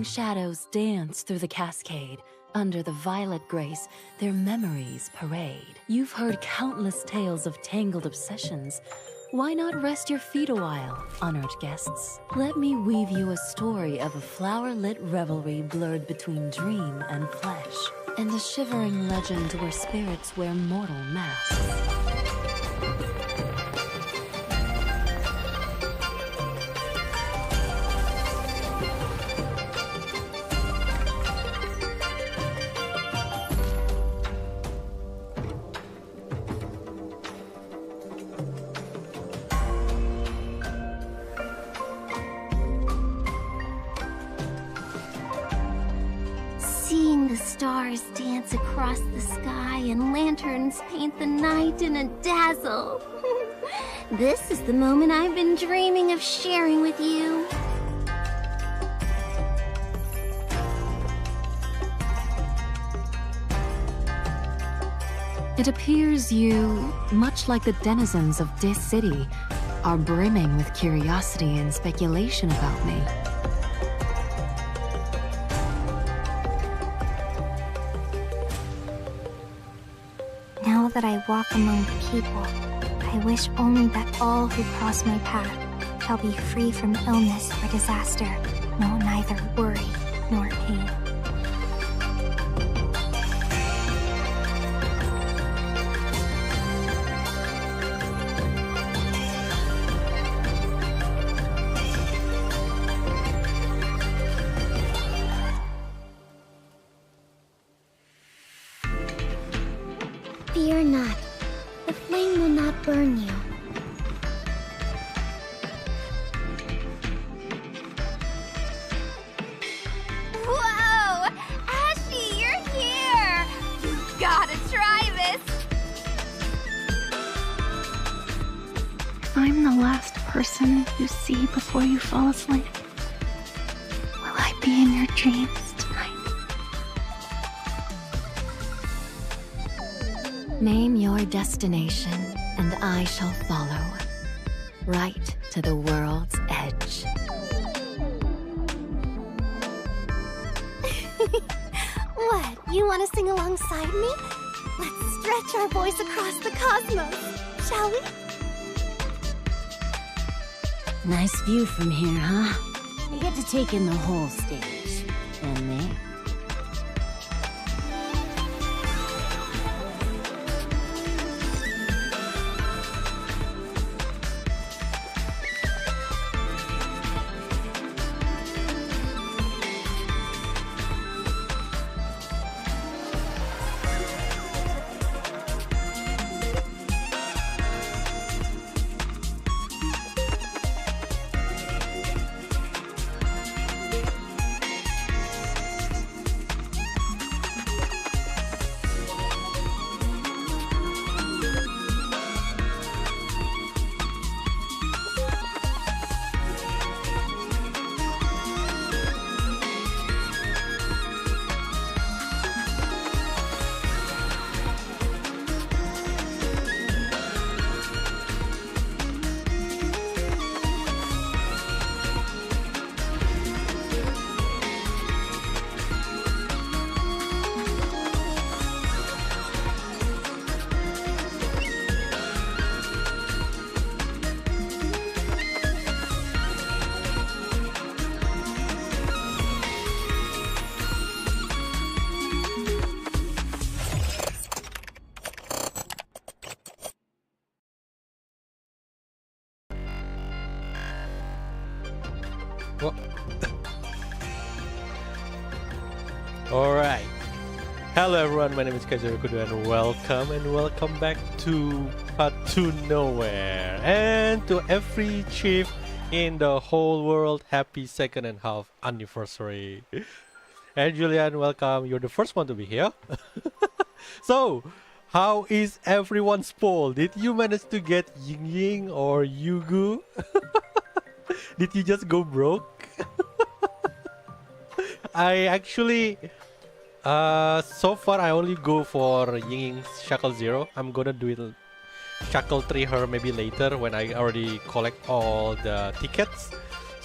shadows dance through the cascade. Under the violet grace, their memories parade. You've heard countless tales of tangled obsessions. Why not rest your feet a while, honored guests? Let me weave you a story of a flower-lit revelry blurred between dream and flesh, and a shivering legend where spirits wear mortal masks. Seeing the stars dance across the sky and lanterns paint the night in a dazzle. This is the moment I've been dreaming of sharing with you. It appears you, much like the denizens of this city, are brimming with curiosity and speculation about me. Now that I walk among people, I wish only that all who cross my path shall be free from illness or disaster, know neither worry nor pain. Fear not. The flame will not burn you. Whoa! Ashy, you're here! You gotta try this! I'm the last person you see before you fall asleep. Will I be in your dreams tonight? Name your destination, and I shall follow, right to the world's edge. What? You want to sing alongside me? Let's stretch our voice across the cosmos, shall we? Nice view from here, huh? You get to take in the whole stage. And me. Alright. Hello everyone, my name is Kajiro Kudu and welcome back to Path to Nowhere. And to every chief in the whole world, happy 2.5 anniversary. And Julian, welcome. You're the first one to be here. So, how is everyone's poll? Did you manage to get Ying Ying or Yugu? Did you just go broke? I actually, so far I only go for Ying Ying's Shackle 0. I'm gonna do it Shackle 3 her maybe later when I already collect all the tickets.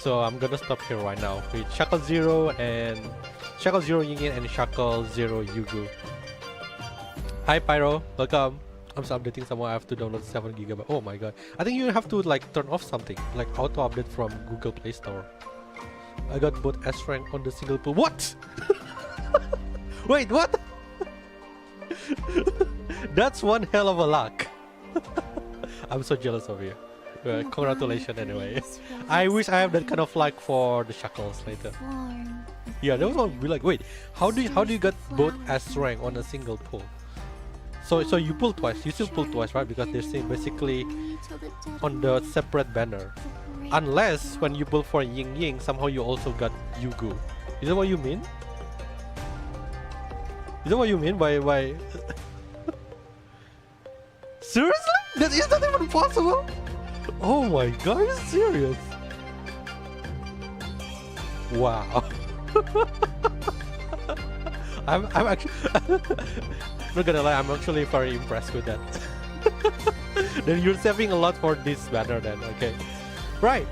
So I'm gonna stop here right now with Shackle 0 and Shackle 0 Yingyin and Shackle 0 Yugu. Hi Pyro, welcome. I'm still updating someone. I have to download 7 GB. Oh my god. I think you have to like turn off something, like auto update from Google Play Store. I got both S rank on the single pool. What? Wait, what? That's one hell of a luck. I'm so jealous of you. Congratulations anyway. I wish I have that kind of luck for the Shackles later. Yeah, that was one be like, wait, how do you get both S rank on a single pull? So you pull twice, you still pull twice, right? Because they're saying basically on the separate banner. Unless when you pull for Ying Ying, somehow you also got Yugu. Is that what you mean? Is that what you mean by seriously? That is not even possible? Oh my god, are you serious? Wow. I'm actually not gonna lie, I'm actually very impressed with that. Then you're saving a lot for this banner then, okay. Right.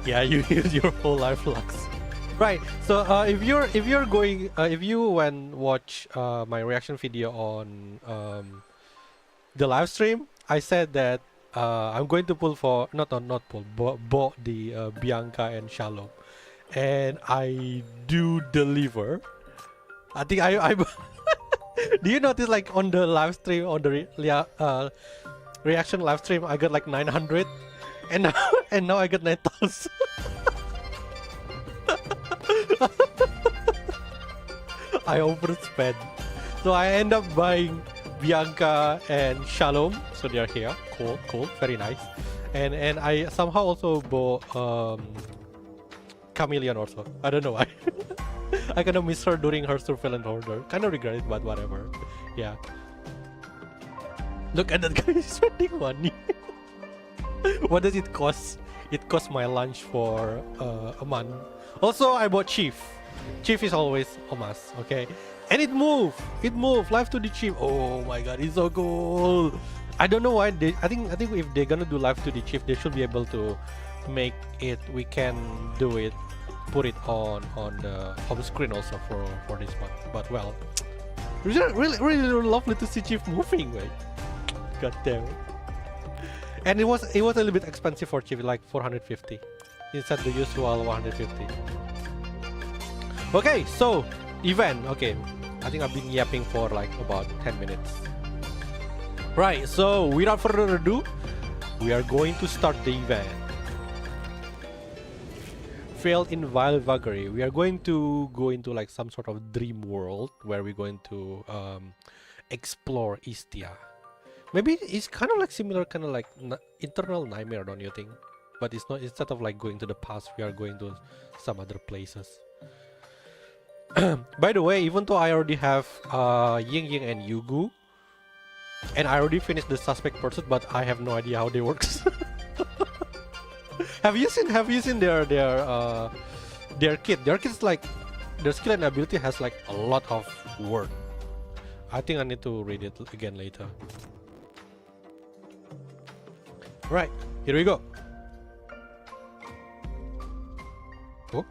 Yeah, you use your whole life lux. Right. So if you're going if you watch my reaction video on the live stream, I said that I'm going to pull for not pull bought the Bianca and Shalom, and I do deliver. I think I do you notice like on the live stream on the reaction live stream I got like 900 and now I got 9,000. I overspent, so I end up buying Bianca and Shalom, so they're here. Cool, very nice. And I somehow also bought Chameleon also. I don't know why. I kind of miss her during her surveillance order. Kind of regret it, but whatever. Yeah. Look at that guy spending money. What does it cost? It cost my lunch for a month. Also, I bought Chief. Chief is always a must, okay? And it moved. Live to the Chief. Oh my god, it's so cool. I don't know why they. I think if they're gonna do live to the Chief, they should be able to make it. We can do it. Put it on the home screen also for this month. But well, it's really lovely to see Chief moving, right? God damn it. And it was a little bit expensive for Chief, like 450 instead the usual 150. Okay, so event. Okay, I think I've been yapping for like about 10 minutes. Right, so without further ado, we are going to start the event. Failed in Vagary. We are going to go into like some sort of dream world where we're going to explore Istia. Maybe it's kind of like similar, kind of like internal nightmare, don't you think? But it's not. Instead of like going to the past, we are going to some other places. By the way, even though I already have Ying Ying and Yugu, and I already finished the suspect pursuit, but I have no idea how they works. Have you seen their kit? Their kit's like their skill and ability has like a lot of word. I think I need to read it again later. Right, here we go. Oh.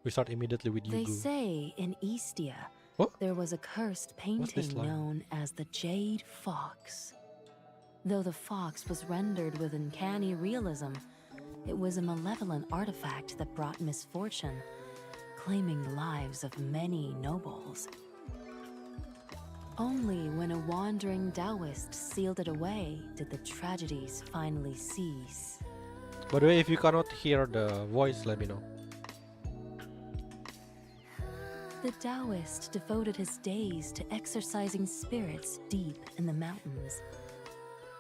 We start immediately with Yugu. They say in Istia, there was a cursed painting known as the Jade Fox. Though the fox was rendered with uncanny realism, it was a malevolent artifact that brought misfortune, claiming the lives of many nobles. Only when a wandering Taoist sealed it away did the tragedies finally cease. By the way, if you cannot hear the voice, let me know. The Taoist devoted his days to exorcising spirits deep in the mountains.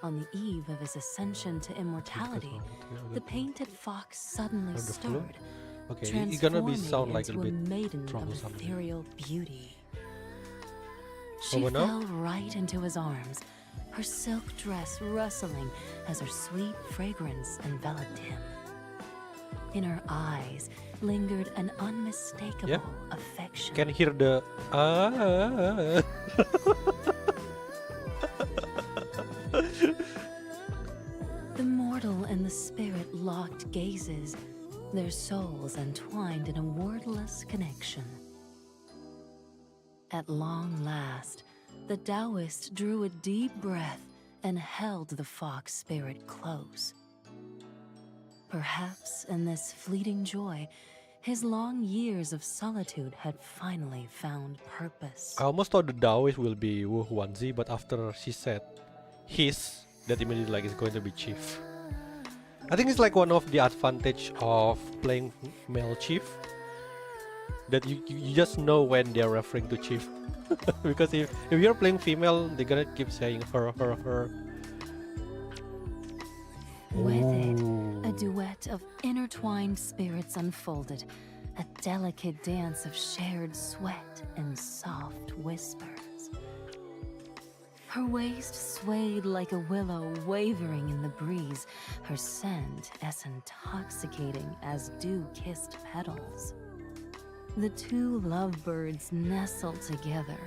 On the eve of his ascension to immortality, the painted fox suddenly stirred, transforming into a maiden of ethereal beauty. She fell right into his arms, her silk dress rustling as her sweet fragrance enveloped him. In her eyes lingered an unmistakable affection. Can hear the their souls entwined in a wordless connection. At long last, the Taoist drew a deep breath and held the fox spirit close. Perhaps in this fleeting joy, his long years of solitude had finally found purpose. I almost thought the Taoist will be Wu Huanzi, but after she said his, that immediately like it's going to be chief. I think it's like one of the advantage of playing male chief, that you just know when they're referring to chief. Because if you're playing female, they're gonna keep saying her. With it, Ooh. a duet of intertwined spirits unfolded, a delicate dance of shared sweat and soft whispers. Her waist swayed like a willow wavering in the breeze, her scent as intoxicating as dew-kissed petals. The two lovebirds nestled together,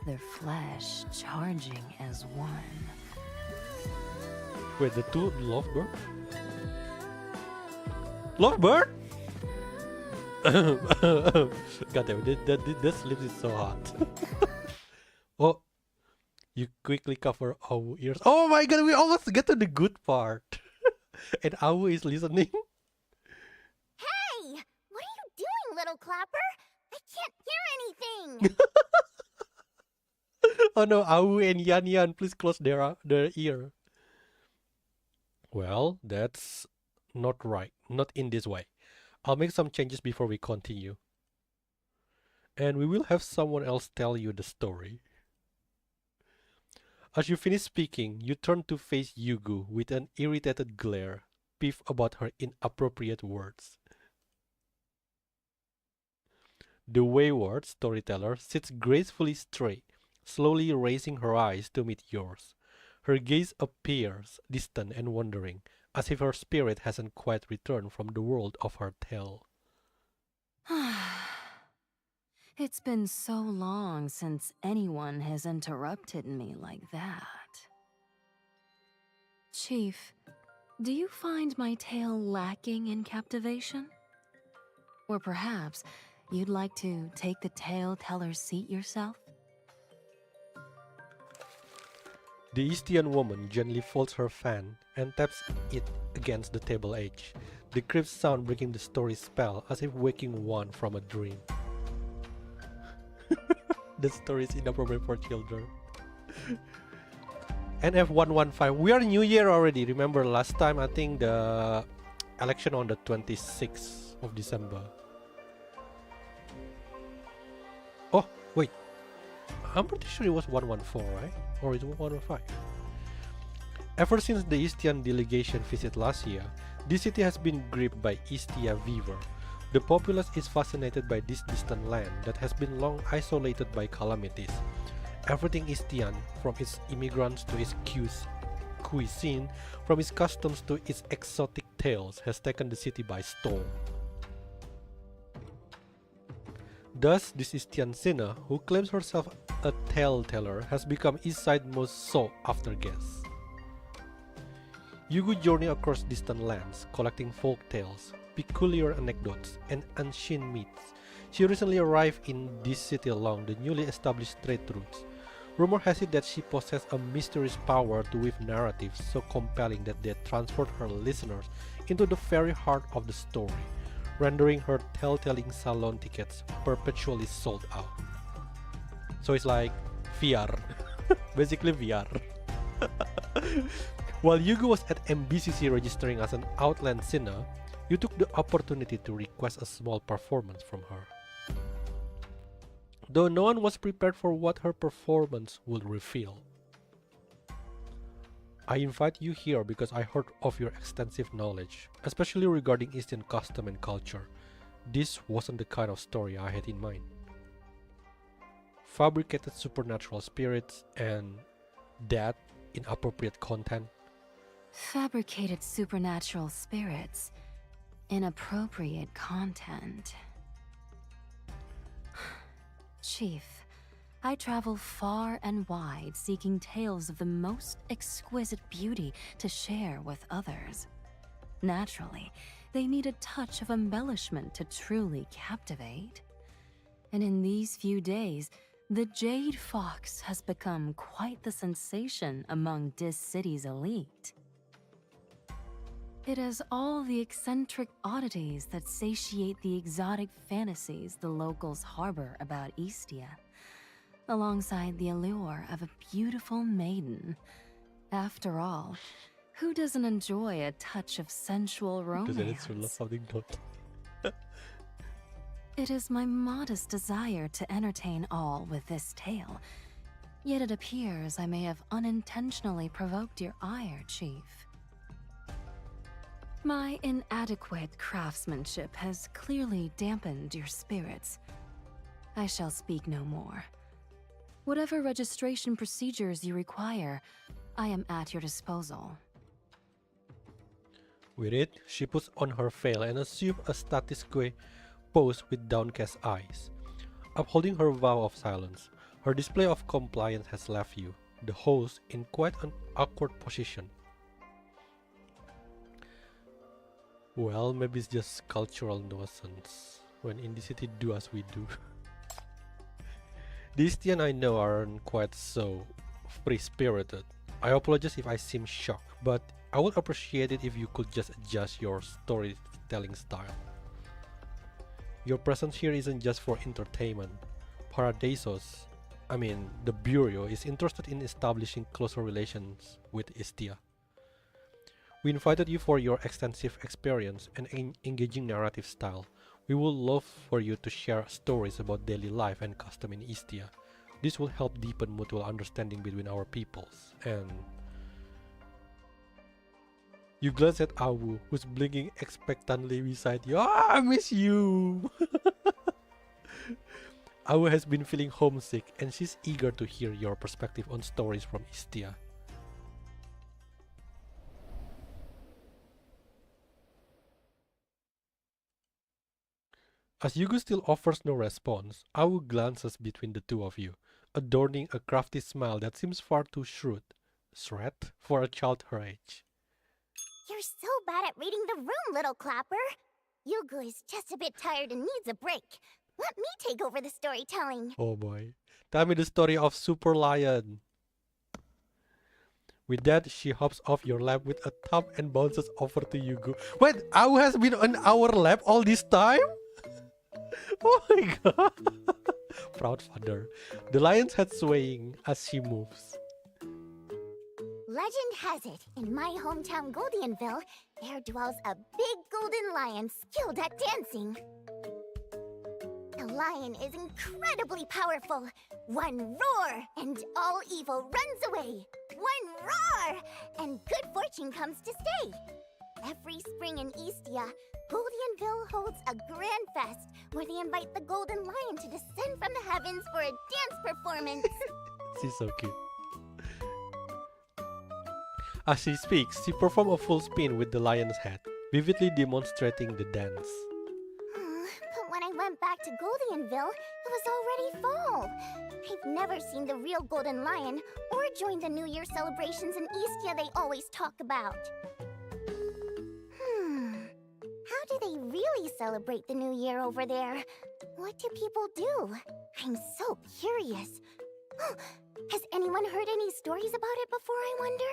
their flesh charging as one. Wait, the two lovebird? Lovebird? God damn it, this lips is so hot. Oh, you quickly cover our ears. Oh my god, we almost get to the good part. And Awu is listening. Hey! What are you doing, little clapper? I can't hear anything! Oh no, Awu and Yan, please close their ear. Well, that's not right. Not in this way. I'll make some changes before we continue. And we will have someone else tell you the story. As you finish speaking, you turn to face Yugu with an irritated glare, peeved about her inappropriate words. The wayward storyteller sits gracefully straight, slowly raising her eyes to meet yours. Her gaze appears distant and wandering, as if her spirit hasn't quite returned from the world of her tale. It's been so long since anyone has interrupted me like that. Chief, do you find my tale lacking in captivation? Or perhaps you'd like to take the tale teller's seat yourself? The Istian woman gently folds her fan and taps it against the table edge, the crisp sound breaking the story's spell as if waking one from a dream. The story is inappropriate for children. NF115, we are New Year already. Remember last time, I think the election on the 26th of December. Oh, wait. I'm pretty sure it was 114, right? Or is it 115? Ever since the Istian delegation visit last year, this city has been gripped by Istia fever. The populace is fascinated by this distant land that has been long isolated by calamities. Everything Istian, from its immigrants to its cuisine, from its customs to its exotic tales, has taken the city by storm. Thus, this Istian sinner, who claims herself a tale-teller, has become Eastside's most sought-after guest. Yugu journey across distant lands, collecting folk tales, peculiar anecdotes, and ancient myths. She recently arrived in this city along the newly established trade routes. Rumor has it that she possesses a mysterious power to weave narratives so compelling that they transport her listeners into the very heart of the story, rendering her tale-telling salon tickets perpetually sold out. So it's like VR, basically VR. While Yugu was at MBCC registering as an Outland sinner, you took the opportunity to request a small performance from her. Though no one was prepared for what her performance would reveal. I invite you here because I heard of your extensive knowledge, especially regarding Eastern custom and culture. This wasn't the kind of story I had in mind. Fabricated supernatural spirits and that inappropriate content. Fabricated supernatural spirits. Inappropriate content. Chief, I travel far and wide seeking tales of the most exquisite beauty to share with others. Naturally, they need a touch of embellishment to truly captivate. And in these few days, the Jade Fox has become quite the sensation among this city's elite. It has all the eccentric oddities that satiate the exotic fantasies the locals harbor about Istia, alongside the allure of a beautiful maiden. After all, who doesn't enjoy a touch of sensual romance? It is my modest desire to entertain all with this tale, yet it appears I may have unintentionally provoked your ire, Chief. My inadequate craftsmanship has clearly dampened your spirits. I shall speak no more. Whatever registration procedures you require, I am at your disposal. With it, she puts on her veil and assumes a status quo pose with downcast eyes. Upholding her vow of silence, her display of compliance has left you, the host, in quite an awkward position. Well, maybe it's just cultural nonsense when in the city do as we do. The Istian I know aren't quite so free-spirited. I apologize if I seem shocked, but I would appreciate it if you could just adjust your storytelling style. Your presence here isn't just for entertainment. Paradisos, the Bureau, is interested in establishing closer relations with Istia. We invited you for your extensive experience and engaging narrative style. We would love for you to share stories about daily life and custom in Istia. This will help deepen mutual understanding between our peoples. And you glance at Awu, who's blinking expectantly beside you. I miss you! Awu has been feeling homesick, and she's eager to hear your perspective on stories from Istia. As Yugu still offers no response, Awu glances between the two of you, adorning a crafty smile that seems far too shrewd for a child her age. You're so bad at reading the room, little clapper. Yugu is just a bit tired and needs a break. Let me take over the storytelling. Oh boy. Tell me the story of Super Lion. With that, she hops off your lap with a thumb and bounces over to Yugu. Wait, Awu has been on our lap all this time? Oh my god. Proud father. The lion's head swaying as she moves. Legend has it, in my hometown Goldianville, there dwells a big golden lion skilled at dancing. The lion is incredibly powerful. One roar, and all evil runs away. One roar, and good fortune comes to stay. Every spring in Istia, Goldianville holds a grand fest where they invite the golden lion to descend from the heavens for a dance performance. She's so cute. As she speaks, she performs a full spin with the lion's head, vividly demonstrating the dance. But when I went back to Goldianville, it was already fall. I've never seen the real golden lion or joined the New Year celebrations in Istia they always talk about. How do they really celebrate the New Year over there? What do people do? I'm so curious. Has anyone heard any stories about it before, I wonder?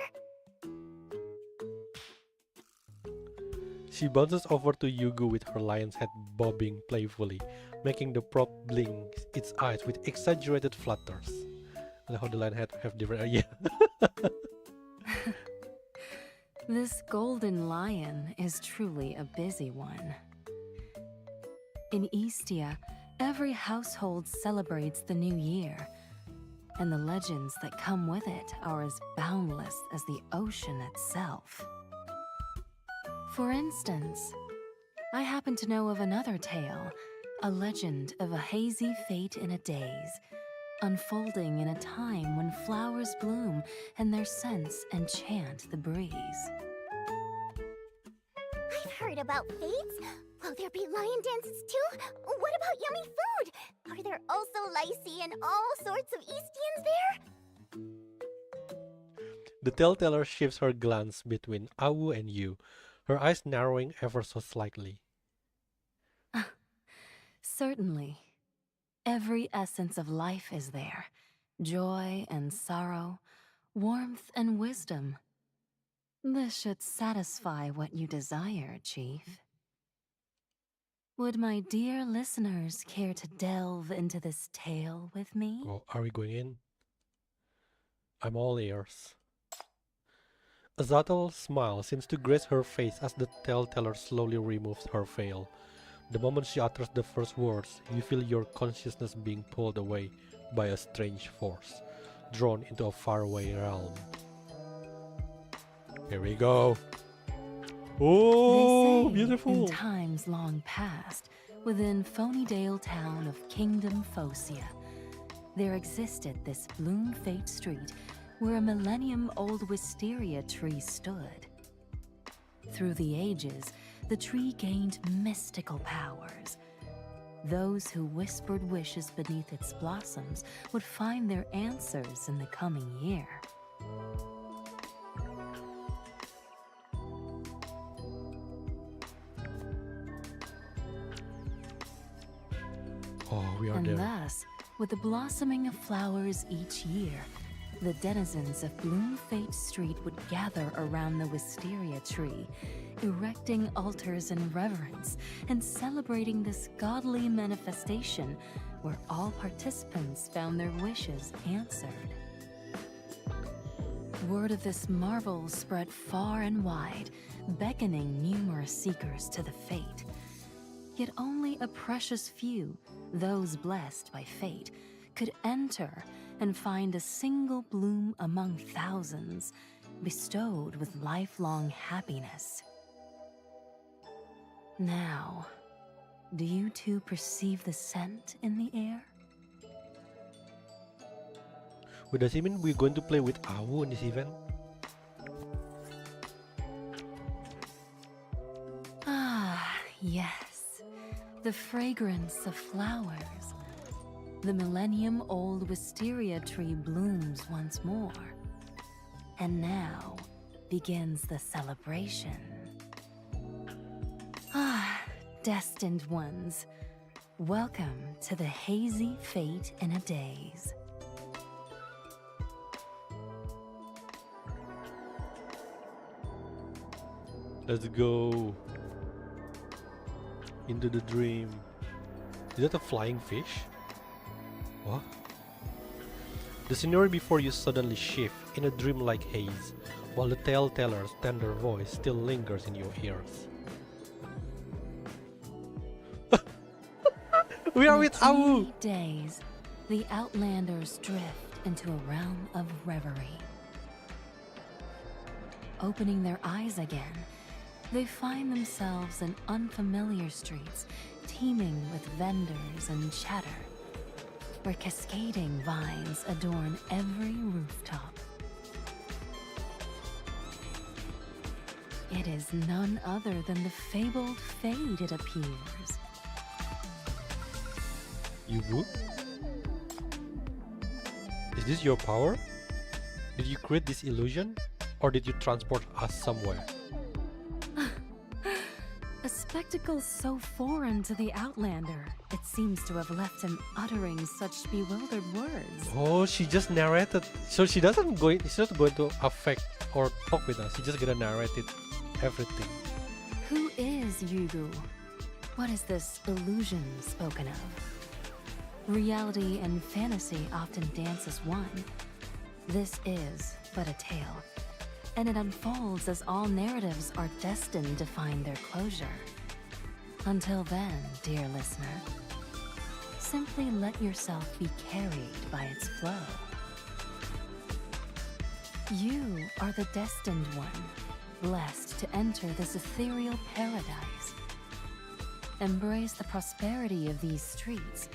She bounces over to Yugu with her lion's head bobbing playfully, making the prop blink its eyes with exaggerated flutters. I like how the lion head have different... yeah. This golden lion is truly a busy one. In Istia, every household celebrates the new year, and the legends that come with it are as boundless as the ocean itself. For instance, I happen to know of another tale, a legend of a hazy fate in a daze, unfolding in a time when flowers bloom and their scents enchant the breeze. I've heard about fates. Will there be lion dances too? What about yummy food? Are there also lycee and all sorts of Eastians there? The tellteller shifts her glance between Awu and you, her eyes narrowing ever so slightly. Certainly. Every essence of life is there. Joy and sorrow, warmth and wisdom. This should satisfy what you desire, Chief. Would my dear listeners care to delve into this tale with me? Oh, are we going in? I'm all ears. A subtle smile seems to grace her face as the tale-teller slowly removes her veil. The moment she utters the first words, you feel your consciousness being pulled away by a strange force, drawn into a faraway realm. Here we go. Oh, They say beautiful. in times long past, within Phonydale town of Kingdom Phocia, there existed this Bloom Fete Street where a millennium-old wisteria tree stood. Through the ages, the tree gained mystical powers. Those who whispered wishes beneath its blossoms would find their answers in the coming year. Oh, we are And there. thus, with the blossoming of flowers each year, the denizens of Bloom Fete Street would gather around the wisteria tree, erecting altars in reverence and celebrating this godly manifestation where all participants found their wishes answered. Word of this marvel spread far and wide, beckoning numerous seekers to the fate. Yet only a precious few, those blessed by fate, could enter and find a single bloom among thousands, bestowed with lifelong happiness. Now, do you two perceive the scent in the air? What does it mean we're going to play with Awu in this event? Ah, yes. The fragrance of flowers. The millennium-old wisteria tree blooms once more. And now begins the celebration. Ah, destined ones. Welcome to the hazy fate in a daze. Let's go into the dream. Is that a flying fish? What? The scenery before you suddenly shift in a dreamlike haze, while the tale-teller's tender voice still lingers in your ears. We are with Awu! 8 days, the Outlanders drift into a realm of reverie. Opening their eyes again, they find themselves in unfamiliar streets teeming with vendors and chatter, where cascading vines adorn every rooftop. It is none other than the fabled Fade, it appears. Yubu? Is this your power? Did you create this illusion? Or did you transport us somewhere? A spectacle so foreign to the Outlander, it seems to have left him uttering such bewildered words. Oh, she just narrated. So she's not going to affect or talk with us. She's just gonna narrate it, everything. Who is Yugu? What is this illusion spoken of? Reality and fantasy often dance as one. This is but a tale, and it unfolds as all narratives are destined to find their closure. Until then, dear listener, simply let yourself be carried by its flow. You are the destined one, blessed to enter this ethereal paradise. Embrace the prosperity of these streets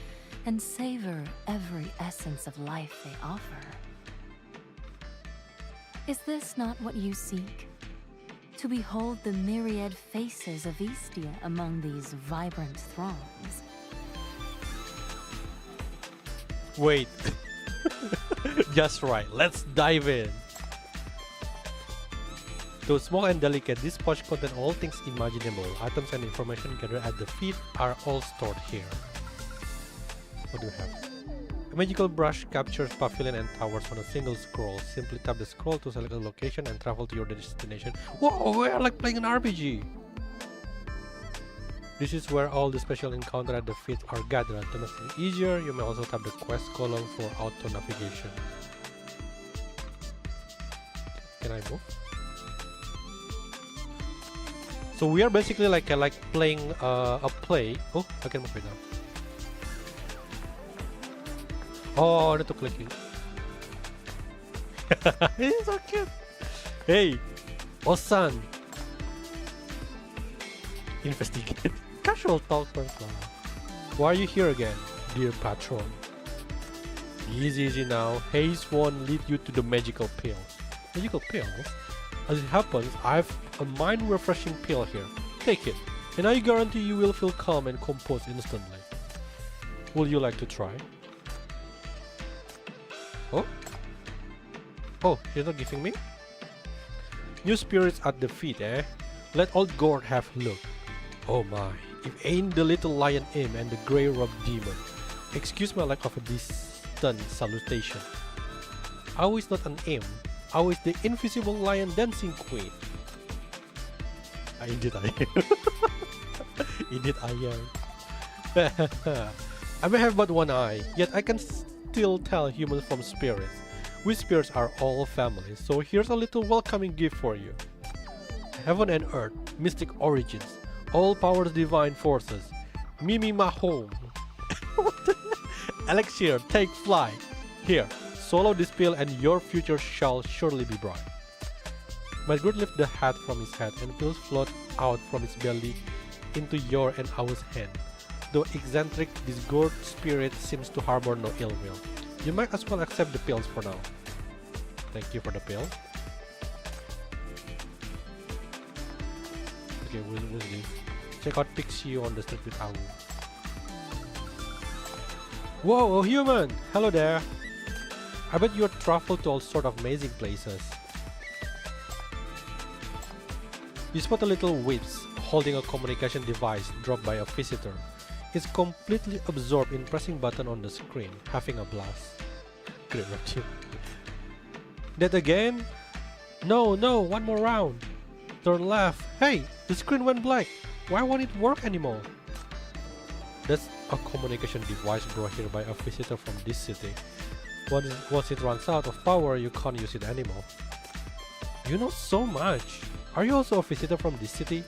and savor every essence of life they offer. Is this not what you seek? To behold the myriad faces of Istia among these vibrant throngs. Wait. Just right. Let's dive in. Though small and delicate, this pouch contains all things imaginable. Items and information gathered at the feet are all stored here. What do we have? A magical brush captures pavilion and towers on a single scroll. Simply tap the scroll to select a location and travel to your destination. Whoa, we're like playing an RPG! This is where all the special encounters at the feet are gathered. To make it easier, you may also tap the quest column for auto navigation. Can I move? So we are basically like playing a play. Oh, I can move it now. Oh, I need to click it. It's so cute. Hey, Osan. Investigate. Casual talk first. Why are you here again, dear patron? Easy now. Haze won't lead you to the magical pills. Magical pills? As it happens, I have a mind-refreshing pill here. Take it, and I guarantee you will feel calm and composed instantly. Would you like to try? Oh? Oh, you're not giving me? New spirits at the feet, eh? Let old Gord have a look. Oh my, if ain't the little lion imp and the grey-robed demon. Excuse my lack of a distant salutation. I was not an imp. I was the invisible lion dancing queen. Indeed I am. Indeed I am. I may have but one eye, yet I can still tell humans from spirits. We spirits are all family, so here's a little welcoming gift for you. Heaven and earth, mystic origins, all powers divine forces. Mimi ma home. Elixir, take flight. Here, swallow this pill and your future shall surely be bright. My Groot lifts the hat from his head and pills float out from his belly into your and ours hand. Though eccentric, this gourd spirit seems to harbor no ill will. You might as well accept the pills for now. Thank you for the pill. Okay, what's this? Check out Pixie on the street with Awu. Whoa, a human! Hello there! I bet you have traveled to all sort of amazing places. You spot a little wisp holding a communication device dropped by a visitor. It's completely absorbed in pressing button on the screen, having a blast. Great reptile. That again? No, one more round. Turn left. Hey, the screen went black. Why won't it work anymore? That's a communication device brought here by a visitor from this city. Once it runs out of power, you can't use it anymore. You know so much. Are you also a visitor from this city?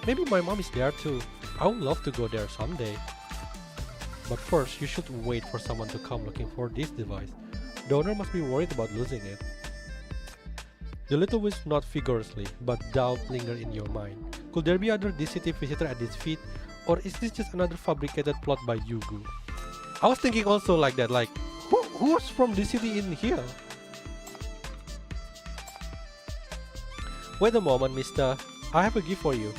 Maybe my mom is there too. I would love to go there someday. But first, you should wait for someone to come looking for this device. The owner must be worried about losing it. The little wisp nods vigorously, but doubt lingers in your mind. Could there be other this city visitor at its feet? Or is this just another fabricated plot by Yugu? I was thinking also like that, like, who's from this city in here? Wait a moment, mister. I have a gift for you.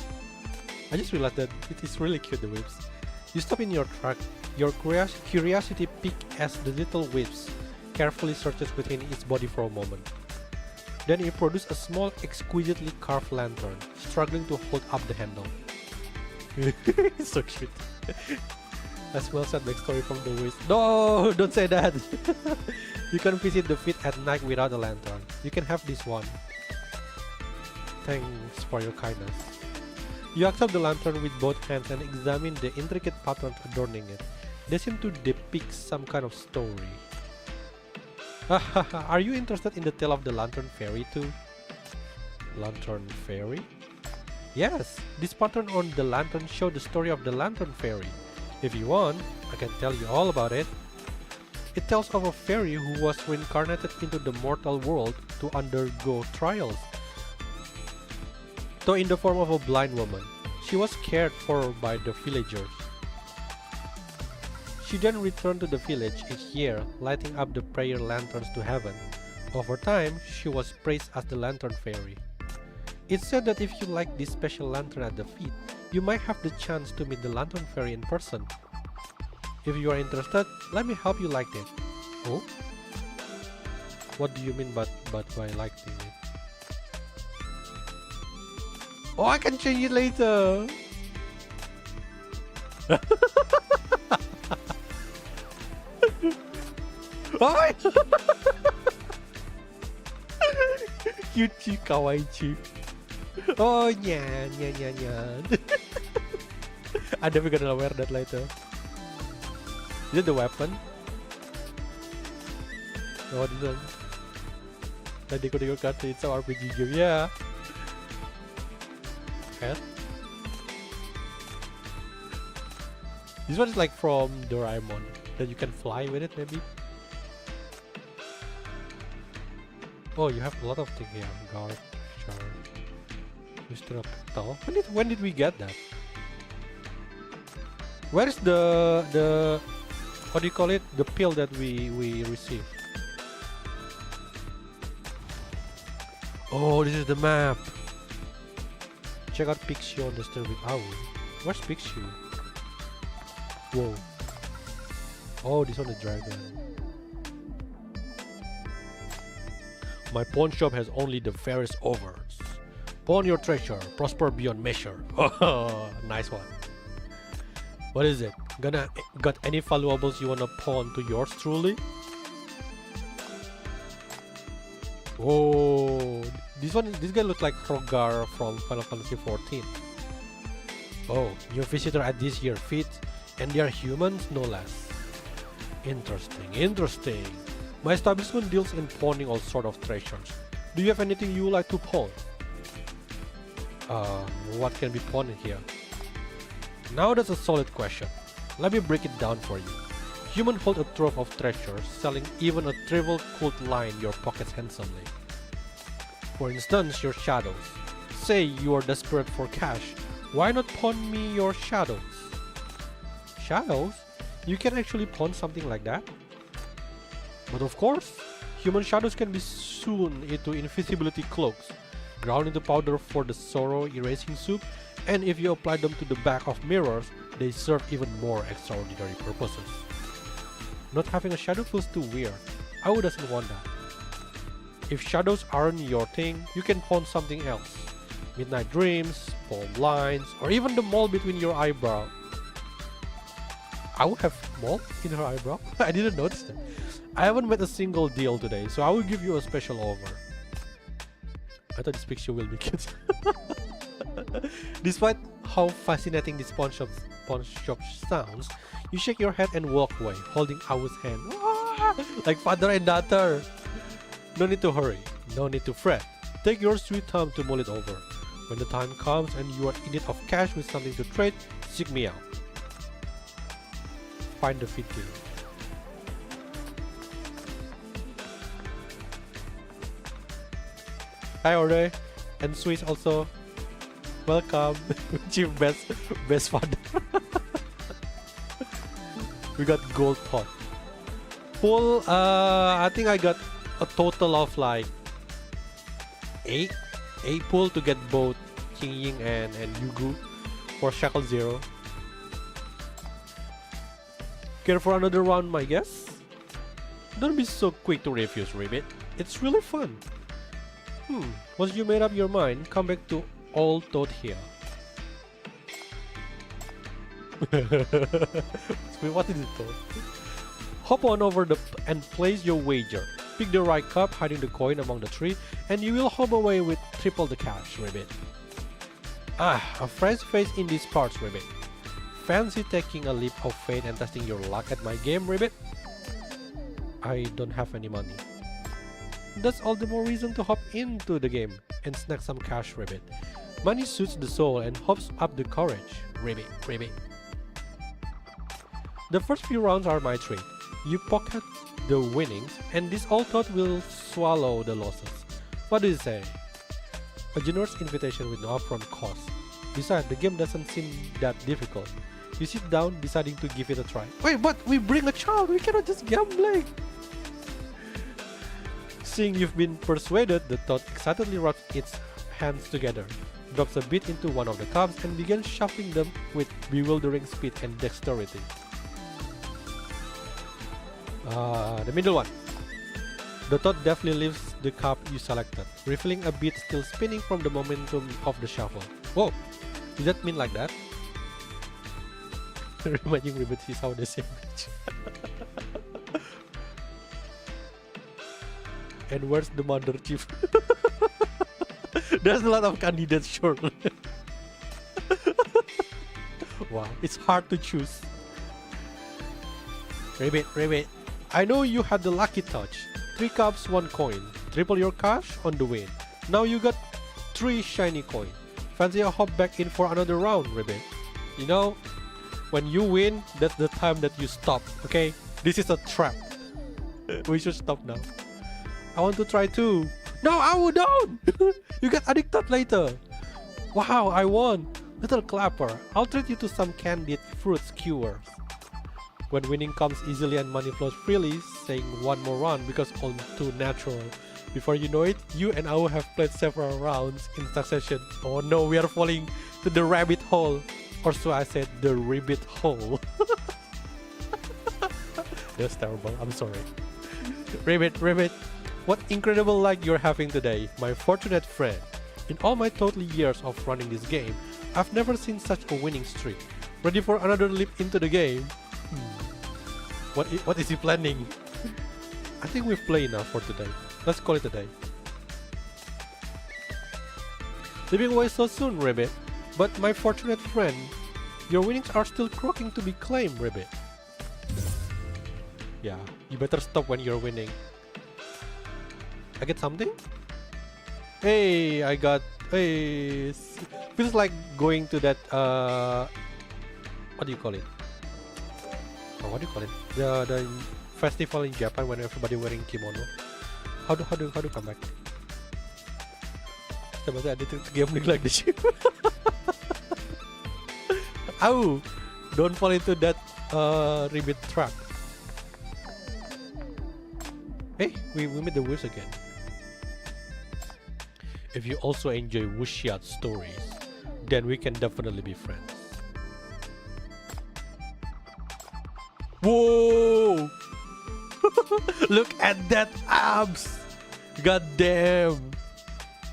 I just realized that it is really cute, the whips. You stop in your track. Your curiosity piques as the little whips carefully searches within its body for a moment. Then it produces a small, exquisitely carved lantern, struggling to hold up the handle. It's so cute. A small sad backstory from the wisp. No, don't say that! You can visit the feet at night without a lantern. You can have this one. Thanks for your kindness. You accept the lantern with both hands and examine the intricate patterns adorning it. They seem to depict some kind of story. Are you interested in the tale of the Lantern Fairy too? Lantern Fairy? Yes, this pattern on the lantern shows the story of the Lantern Fairy. If you want, I can tell you all about it. It tells of a fairy who was reincarnated into the mortal world to undergo trials. Though in the form of a blind woman, she was cared for by the villagers. She then returned to the village each year, lighting up the prayer lanterns to heaven. Over time, she was praised as the Lantern Fairy. It's said that if you like this special lantern at the feet, you might have the chance to meet the Lantern Fairy in person. If you are interested, let me help you like it. Oh? What do you mean by liking it? Oh, I can change it later. Oh, cute chief, kawaii chief. Oh, nyan, nyan, nyan, nyan. I'm never gonna wear that later. Is it the weapon? Oh, this one. Tadi ko kata it's an RPG game. Yeah. Hat. This one is like from Doraemon. That you can fly with it, maybe. Oh, you have a lot of things here. Guard, shard, Mr. Petal. When did we get that? Where is the what do you call it? The pill that we received. Oh, this is the map. Check out Pixie on the Disturbing Owl. Where's Pixie? Whoa. Oh, this one the dragon. My pawn shop has only the fairest offers. Pawn your treasure, prosper beyond measure. Oh, nice one. What is it? Got any valuables you wanna pawn to yours truly? Oh, this guy looks like Hrogar from Final Fantasy XIV. Oh, new visitor at this year's fete, and they are humans, no less. Interesting, interesting. My establishment deals in pawning all sort of treasures. Do you have anything you would like to pawn? What can be pawned here? Now that's a solid question. Let me break it down for you. Humans hold a trove of treasures, selling even a trivial could line your pockets handsomely. For instance, your shadows. Say you are desperate for cash. Why not pawn me your shadows? Shadows? You can actually pawn something like that? But of course, human shadows can be sewn into invisibility cloaks, ground into powder for the sorrow erasing soup, and if you apply them to the back of mirrors, they serve even more extraordinary purposes. Not having a shadow feels too weird. Who doesn't want that? If shadows aren't your thing, you can pawn something else. Midnight dreams, palm lines, or even the mole between your eyebrow. I would have mole in her eyebrow? I didn't notice that. I haven't made a single deal today, so I will give you a special offer. I thought this picture will be cute. Despite how fascinating this pawn shop sounds, you shake your head and walk away, holding Awu's hand. Like father and daughter. No need to hurry, no need to fret. Take your sweet time to mull it over. When the time comes and you are in need of cash with something to trade, seek me out. Find the fete. Hi Ore, and Swiss also. Welcome, Chief best father. We got gold pot. Full, I think I got a total of like 8 pull to get both King Ying and Yugu for Shackle 0. Care for another round, my guess? Don't be so quick to refuse, Ribbit. It's really fun. Once you made up your mind, come back to Old Toad here. What is it, Toad? Hop on over and place your wager. Pick the right cup, hiding the coin among the tree, and you will home away with triple the cash, Ribbit. A fresh face in these parts, Ribbit. Fancy taking a leap of faith and testing your luck at my game, Ribbit? I don't have any money. That's all the more reason to hop into the game and snag some cash, Ribbit. Money suits the soul and hops up the courage, Ribbit, Ribbit. The first few rounds are my treat. You pocket the winnings, and this old thought will swallow the losses. What do you say? A generous invitation with no upfront cost. Besides, the game doesn't seem that difficult. You sit down, deciding to give it a try. Wait, but we bring a child, we cannot just gambling! Seeing you've been persuaded, the thought excitedly rubs its hands together, drops a bit into one of the cups, and begins shuffling them with bewildering speed and dexterity. The middle one. The thought deftly lifts the cup you selected, refilling a bit, still spinning from the momentum of the shuffle. Whoa! Does that mean like that? Reminding Ribbit is how the same age. And where's the mother chief? There's a lot of candidates, surely. Wow, it's hard to choose. Ribbit, I know you had the lucky touch. 3 cups, 1 coin. Triple your cash on the win. Now you got 3 shiny coin. Fancy a hop back in for another round, Ribbit? You know, when you win, that's the time that you stop, okay? This is a trap. We should stop now. I want to try too. No, Awu, don't! You get addicted later. Wow, I won. Little clapper, I'll treat you to some candied fruit skewers. When winning comes easily and money flows freely, saying one more run because all too natural. Before you know it, you and Awu have played several rounds in succession. Oh no, we are falling to the rabbit hole. Or so I said, the ribbit hole. That's terrible, I'm sorry. Ribbit, what incredible luck you're having today, my fortunate friend. In all my total years of running this game, I've never seen such a winning streak. Ready for another leap into the game? What is he planning? I think we've played enough for today. Let's call it a day. Leaving away so soon, Ribbit. But my fortunate friend, your winnings are still croaking to be claimed, Ribbit. Yeah, you better stop when you're winning. I get something? Hey, I got... Hey, feels like going to that... what do you call it? Oh, what do you call it? The festival in Japan when everybody wearing kimono. How do come back? Coba ada game like this. Ow! Don't fall into that ribbit trap. Hey, we meet the wolves again. If you also enjoy wuxia stories, then we can definitely be friends. Whoa! Look at that abs! God damn!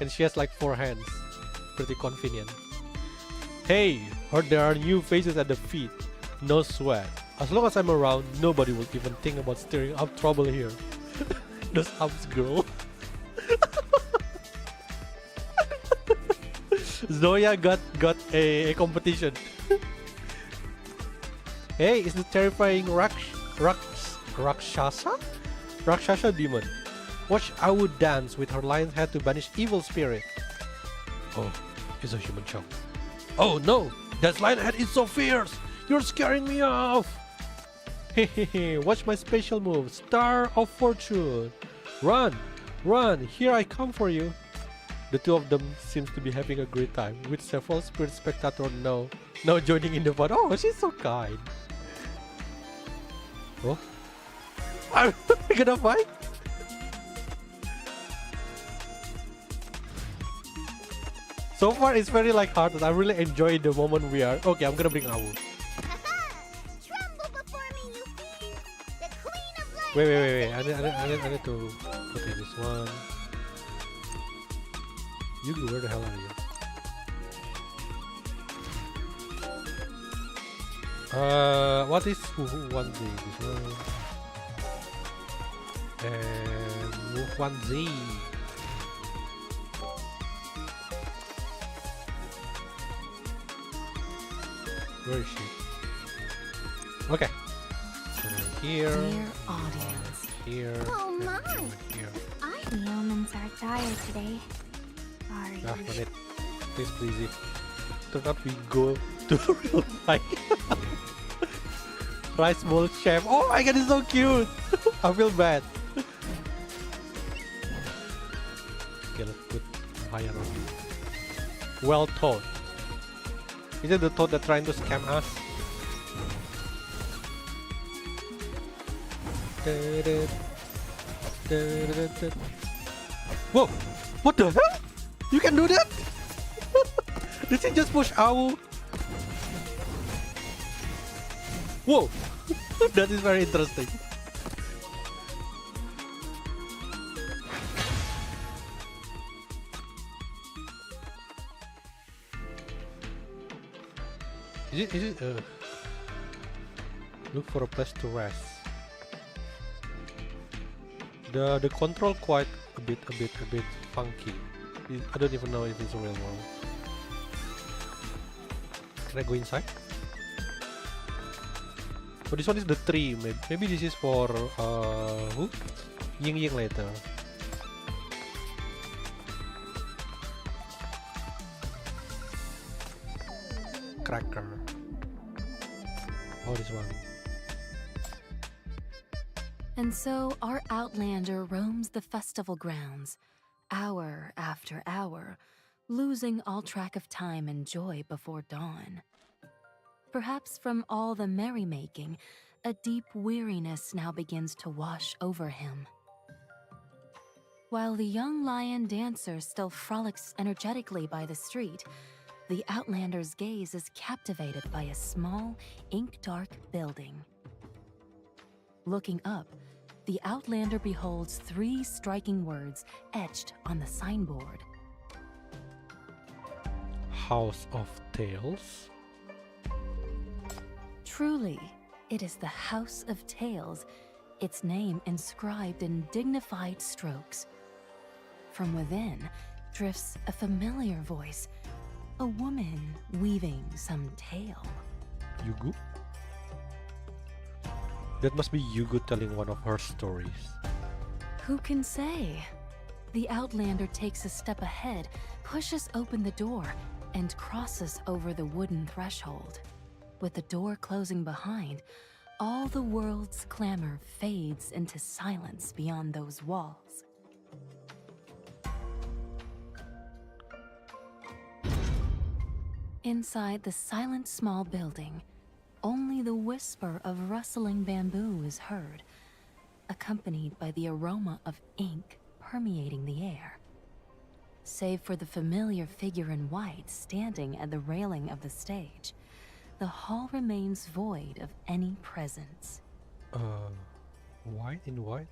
And she has like 4 hands. Pretty convenient. Hey, heard there are new faces at the feet. No sweat. As long as I'm around, nobody will even think about stirring up trouble here. Those abs, girl. Zoya got a competition. Hey, it's the terrifying Rakshasa demon. Watch Awu dance with her lion's head to banish evil spirit. Oh, it's a human chunk. Oh no, that lion head is so fierce. You're scaring me off. Hehehe, watch my special move, Star of Fortune. Run, here I come for you. The two of them seems to be having a great time, with several spirit spectators now joining in the fun. Oh, she's so kind. Oh, I'm gonna fight? So far it's very like hard, and I really enjoy the moment we are. Okay, I'm gonna bring Awu. Tremble before me, you fiend! The Queen of Light. Wait. I need to put in this one. Yugi, where the hell are you? What is one Z? This one. And move one Z. Where is she? Okay. Here. Dear audience. Here. Oh my! Here. The omens are dire today. Sorry. Ah, on it. Please. Turn out we go to real fight. Rice bowl chef. Oh my god, it's so cute. I feel bad. Okay, let's put higher on. Well taught. Is it the toad that trying to scam us? Whoa! What the hell? You can do that? Did he just push Awu? Whoa! That is very interesting. Is it look for a place to rest. The control quite a bit funky. I don't even know if it's a real world. Can I go inside? So this one is the tree. Maybe this is for who? Ying later. Cracker. Oh, this one. And so our outlander roams the festival grounds, hour after hour, losing all track of time and joy before dawn. Perhaps from all the merrymaking, a deep weariness now begins to wash over him. While the young lion dancer still frolics energetically by the street, the outlander's gaze is captivated by a small, ink-dark building. Looking up, the outlander beholds 3 striking words etched on the signboard. House of Tales. Truly, it is the House of Tales, its name inscribed in dignified strokes. From within drifts a familiar voice, a woman weaving some tale. Yugu? That must be Yugu telling one of her stories. Who can say? The outlander takes a step ahead, pushes open the door, and crosses over the wooden threshold. With the door closing behind, all the world's clamor fades into silence beyond those walls. Inside the silent small building, only the whisper of rustling bamboo is heard, accompanied by the aroma of ink permeating the air. Save for the familiar figure in white standing at the railing of the stage, the hall remains void of any presence. White in white?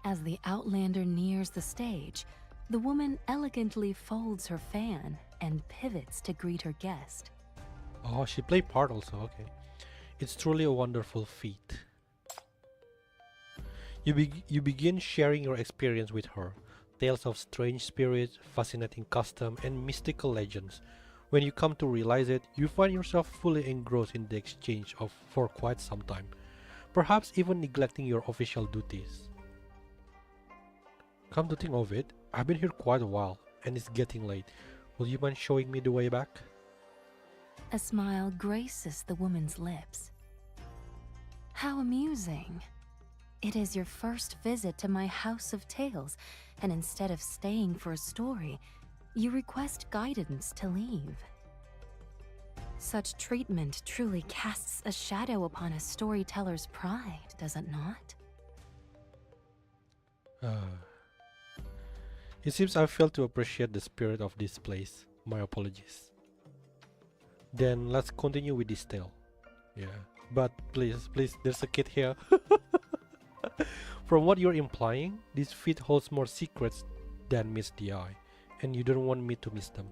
As the outlander nears the stage, the woman elegantly folds her fan and pivots to greet her guest. Oh, she played part also, okay. It's truly a wonderful feat. You begin sharing your experience with her. Tales of strange spirits, fascinating custom, and mystical legends. When you come to realize it, you find yourself fully engrossed in the exchange for quite some time, perhaps even neglecting your official duties. Come to think of it, I've been here quite a while, and it's getting late. Will you mind showing me the way back? A smile graces the woman's lips. How amusing. It is your first visit to my House of Tales, and instead of staying for a story, you request guidance to leave. Such treatment truly casts a shadow upon a storyteller's pride, does it not? It seems I failed to appreciate the spirit of this place. My apologies. Then let's continue with this tale. Yeah, but please, there's a kid here. From what you're implying, this feat holds more secrets than meets the eye, and you don't want me to miss them.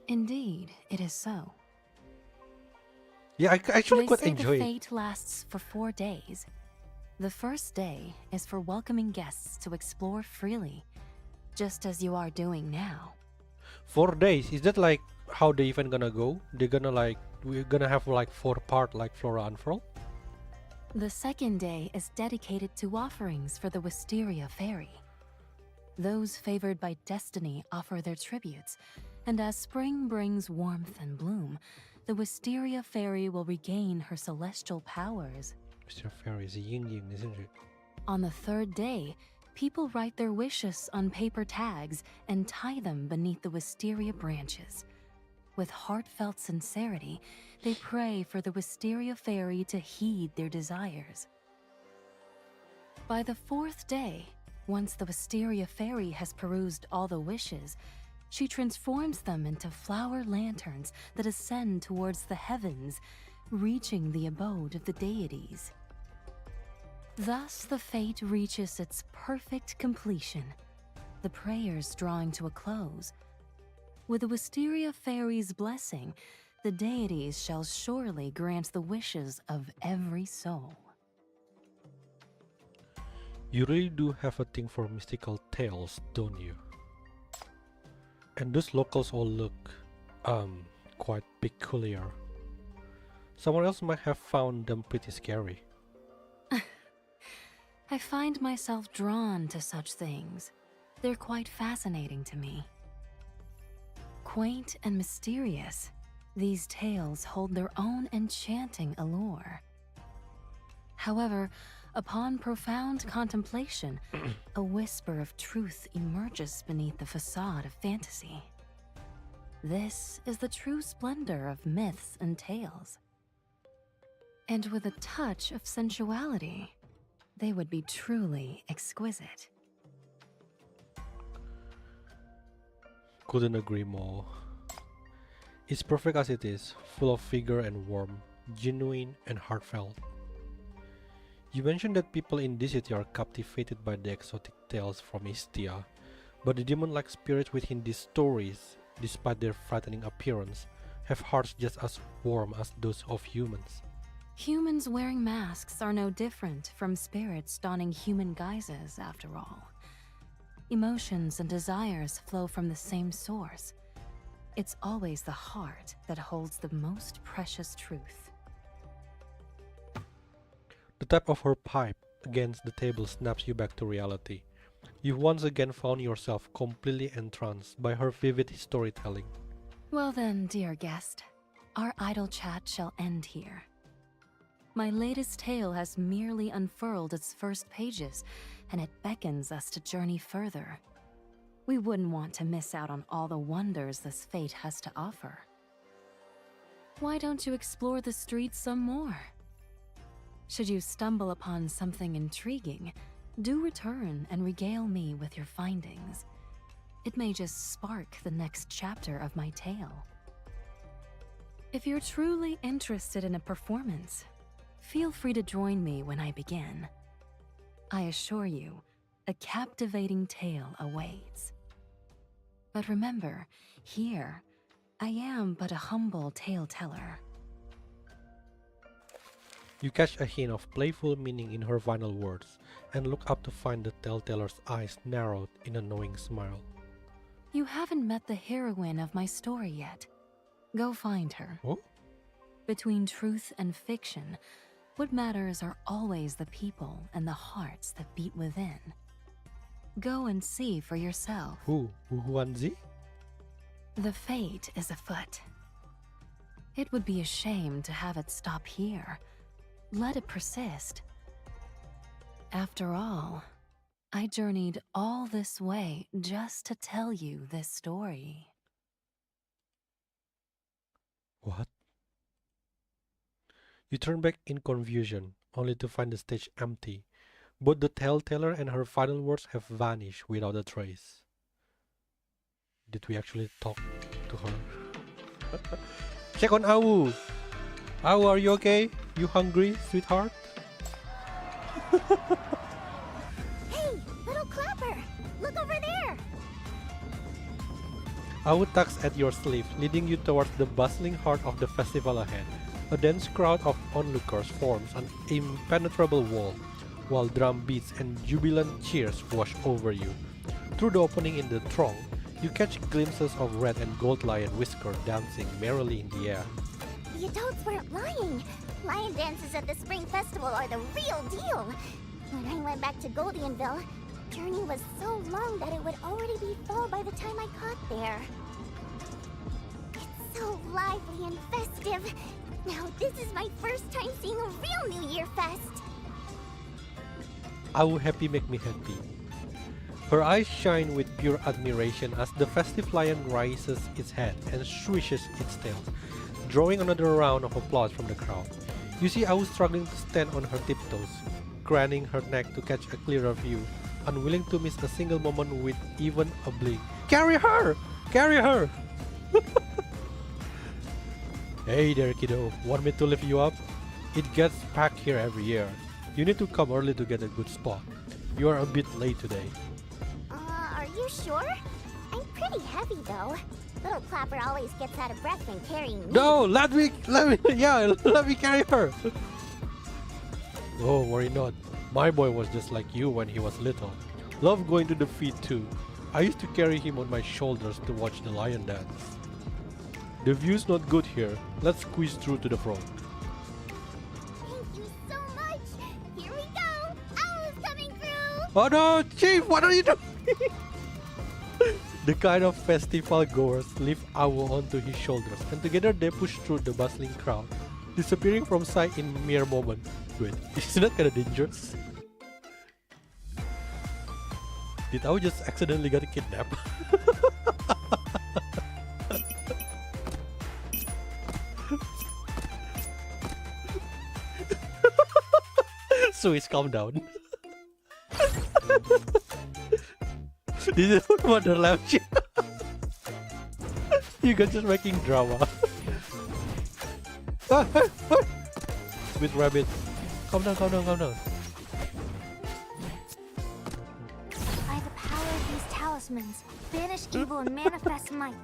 Indeed, it is so. Yeah, I actually They quite say enjoy the it. fete lasts for 4 days. The first day is for welcoming guests to explore freely, just as you are doing now. 4 days, is that like how the event gonna go? We're gonna have like 4 part like Flora Unfurl? The second day is dedicated to offerings for the Wisteria Fairy. Those favored by destiny offer their tributes, and as spring brings warmth and bloom, the Wisteria Fairy will regain her celestial powers. Mr. Fairy is a yin, isn't it? On the third day, people write their wishes on paper tags and tie them beneath the wisteria branches. With heartfelt sincerity, they pray for the Wisteria Fairy to heed their desires. By the 4th day, once the Wisteria Fairy has perused all the wishes, she transforms them into flower lanterns that ascend towards the heavens, reaching the abode of the deities. Thus, the fete reaches its perfect completion, the prayers drawing to a close. With the Wisteria Fairy's blessing, the deities shall surely grant the wishes of every soul. You really do have a thing for mystical tales, don't you? And those locals all look, quite peculiar. Someone else might have found them pretty scary. I find myself drawn to such things. They're quite fascinating to me. Quaint and mysterious, these tales hold their own enchanting allure. However, upon profound contemplation, a whisper of truth emerges beneath the facade of fantasy. This is the true splendor of myths and tales. And with a touch of sensuality, they would be truly exquisite. Couldn't agree more. It's perfect as it is, full of vigor and warmth, genuine and heartfelt. You mentioned that people in this city are captivated by the exotic tales from Istia, but the demon-like spirits within these stories, despite their frightening appearance, have hearts just as warm as those of humans. Humans wearing masks are no different from spirits donning human guises, after all. Emotions and desires flow from the same source. It's always the heart that holds the most precious truth. The tap of her pipe against the table snaps you back to reality. You once again found yourself completely entranced by her vivid storytelling. Well then, dear guest, our idle chat shall end here. My latest tale has merely unfurled its first pages, and it beckons us to journey further. We wouldn't want to miss out on all the wonders this fate has to offer. Why don't you explore the streets some more? Should you stumble upon something intriguing, do return and regale me with your findings. It may just spark the next chapter of my tale. If you're truly interested in a performance, feel free to join me when I begin. I assure you, a captivating tale awaits. But remember, here, I am but a humble tale-teller. You catch a hint of playful meaning in her final words, and look up to find the tale-teller's eyes narrowed in a knowing smile. You haven't met the heroine of my story yet. Go find her. Oh? Between truth and fiction, what matters are always the people and the hearts that beat within. Go and see for yourself. Who? Huanzi? The fate is afoot. It would be a shame to have it stop here. Let it persist. After all, I journeyed all this way just to tell you this story. What? You turn back in confusion, only to find the stage empty. Both the tale-teller and her final words have vanished without a trace. Did we actually talk to her? Check on Awu! Awu, are you okay? You hungry, sweetheart? Hey, little clapper! Look over there! Awu tugs at your sleeve, leading you towards the bustling heart of the festival ahead. A dense crowd of onlookers forms an impenetrable wall, while drum beats and jubilant cheers wash over you. Through the opening in the throng, you catch glimpses of red and gold lion Whisker dancing merrily in the air. The adults weren't lying. Lion dances at the Spring Festival are the real deal. When I went back to Goldienville, journey was so long that it would already be fall by the time I got there. It's so lively and festive. Now this is my first time seeing a real New Year fest. Awu happy make me happy. Her eyes shine with pure admiration as the festive lion raises its head and swishes its tail, drawing another round of applause from the crowd. You see Awu struggling to stand on her tiptoes, craning her neck to catch a clearer view, unwilling to miss a single moment with even a blink. Carry her! Carry her! Hey there, kiddo. Want me to lift you up? It gets packed here every year. You need to come early to get a good spot. You are a bit late today. Are you sure? I'm pretty heavy, though. Little Clapper always gets out of breath when carrying me. No, let me, yeah, let me carry her. Oh, worry not. My boy was just like you when he was little. Loved going to the feet too. I used to carry him on my shoulders to watch the lion dance. The view's not good here. Let's squeeze through to the front. Thank you so much. Here we go. Owl's coming through. Oh no, Chief, what are you doing? The kind of festival goers lift Owl onto his shoulders, and together they push through the bustling crowd, disappearing from sight in mere moment. Wait, isn't that kind of dangerous? Did Owl just accidentally get kidnapped? Swiss, calm down. This is Wonderland shit. You guys just making drama. With rabbit. Calm down, calm down, calm down. By the power of these talismans, banish evil and manifest might.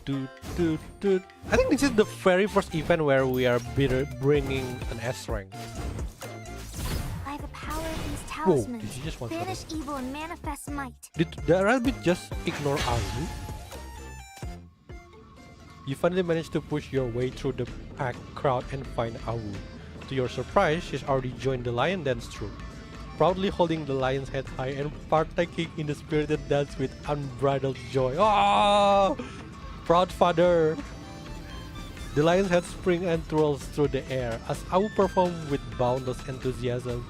I think this is the very first event where we are bringing an S rank. By the power of these Whoa, talismans, did you just one-shot banish it? evil and manifest might. Did the rabbit just ignore Alu? You finally managed to push your way through the packed crowd and find Awu. To your surprise, she's already joined the lion dance troupe, proudly holding the lion's head high and partaking in the spirited dance with unbridled joy. Oh! Proud father! The lion's head springs and twirls through the air as Awu performs with boundless enthusiasm.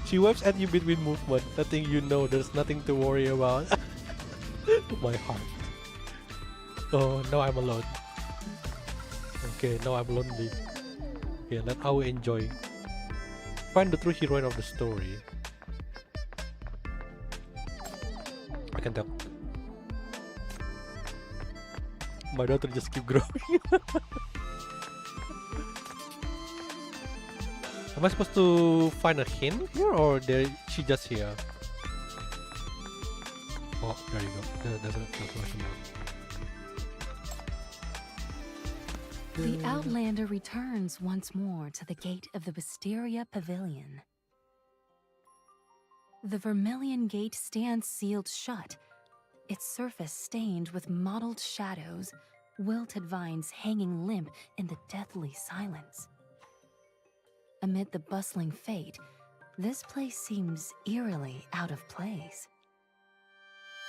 She waves at you between movements, letting you know there's nothing to worry about. My heart. Oh, now I'm alone. Okay, now I'm lonely. Okay, let Awu enjoy. Find the true heroine of the story. I can tell. My daughter just keep growing. Am I supposed to find a hint here, or she just here? Oh, there you go. That's a question mark. The Outlander returns once more to the gate of the Wisteria Pavilion. The Vermilion Gate stands sealed shut, its surface stained with mottled shadows, wilted vines hanging limp in the deathly silence. Amid the bustling fete, this place seems eerily out of place.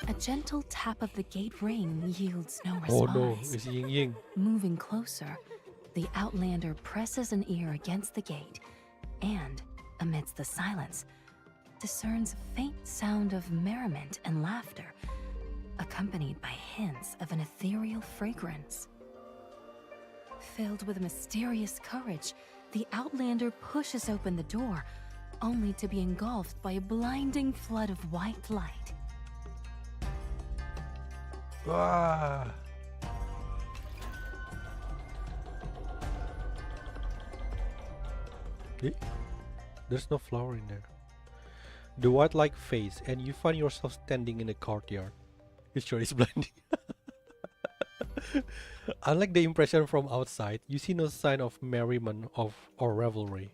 A gentle tap of the gate ring yields no response. Oh no, it's Ying Ying. Moving closer, the Outlander presses an ear against the gate and, amidst the silence, discerns a faint sound of merriment and laughter, accompanied by hints of an ethereal fragrance. Filled with mysterious courage, the Outlander pushes open the door, only to be engulfed by a blinding flood of white light. Ah. Eh? There's no flower in there. The white light fades and you find yourself standing in a courtyard. It sure is blinding. Unlike the impression from outside, you see no sign of merriment or revelry.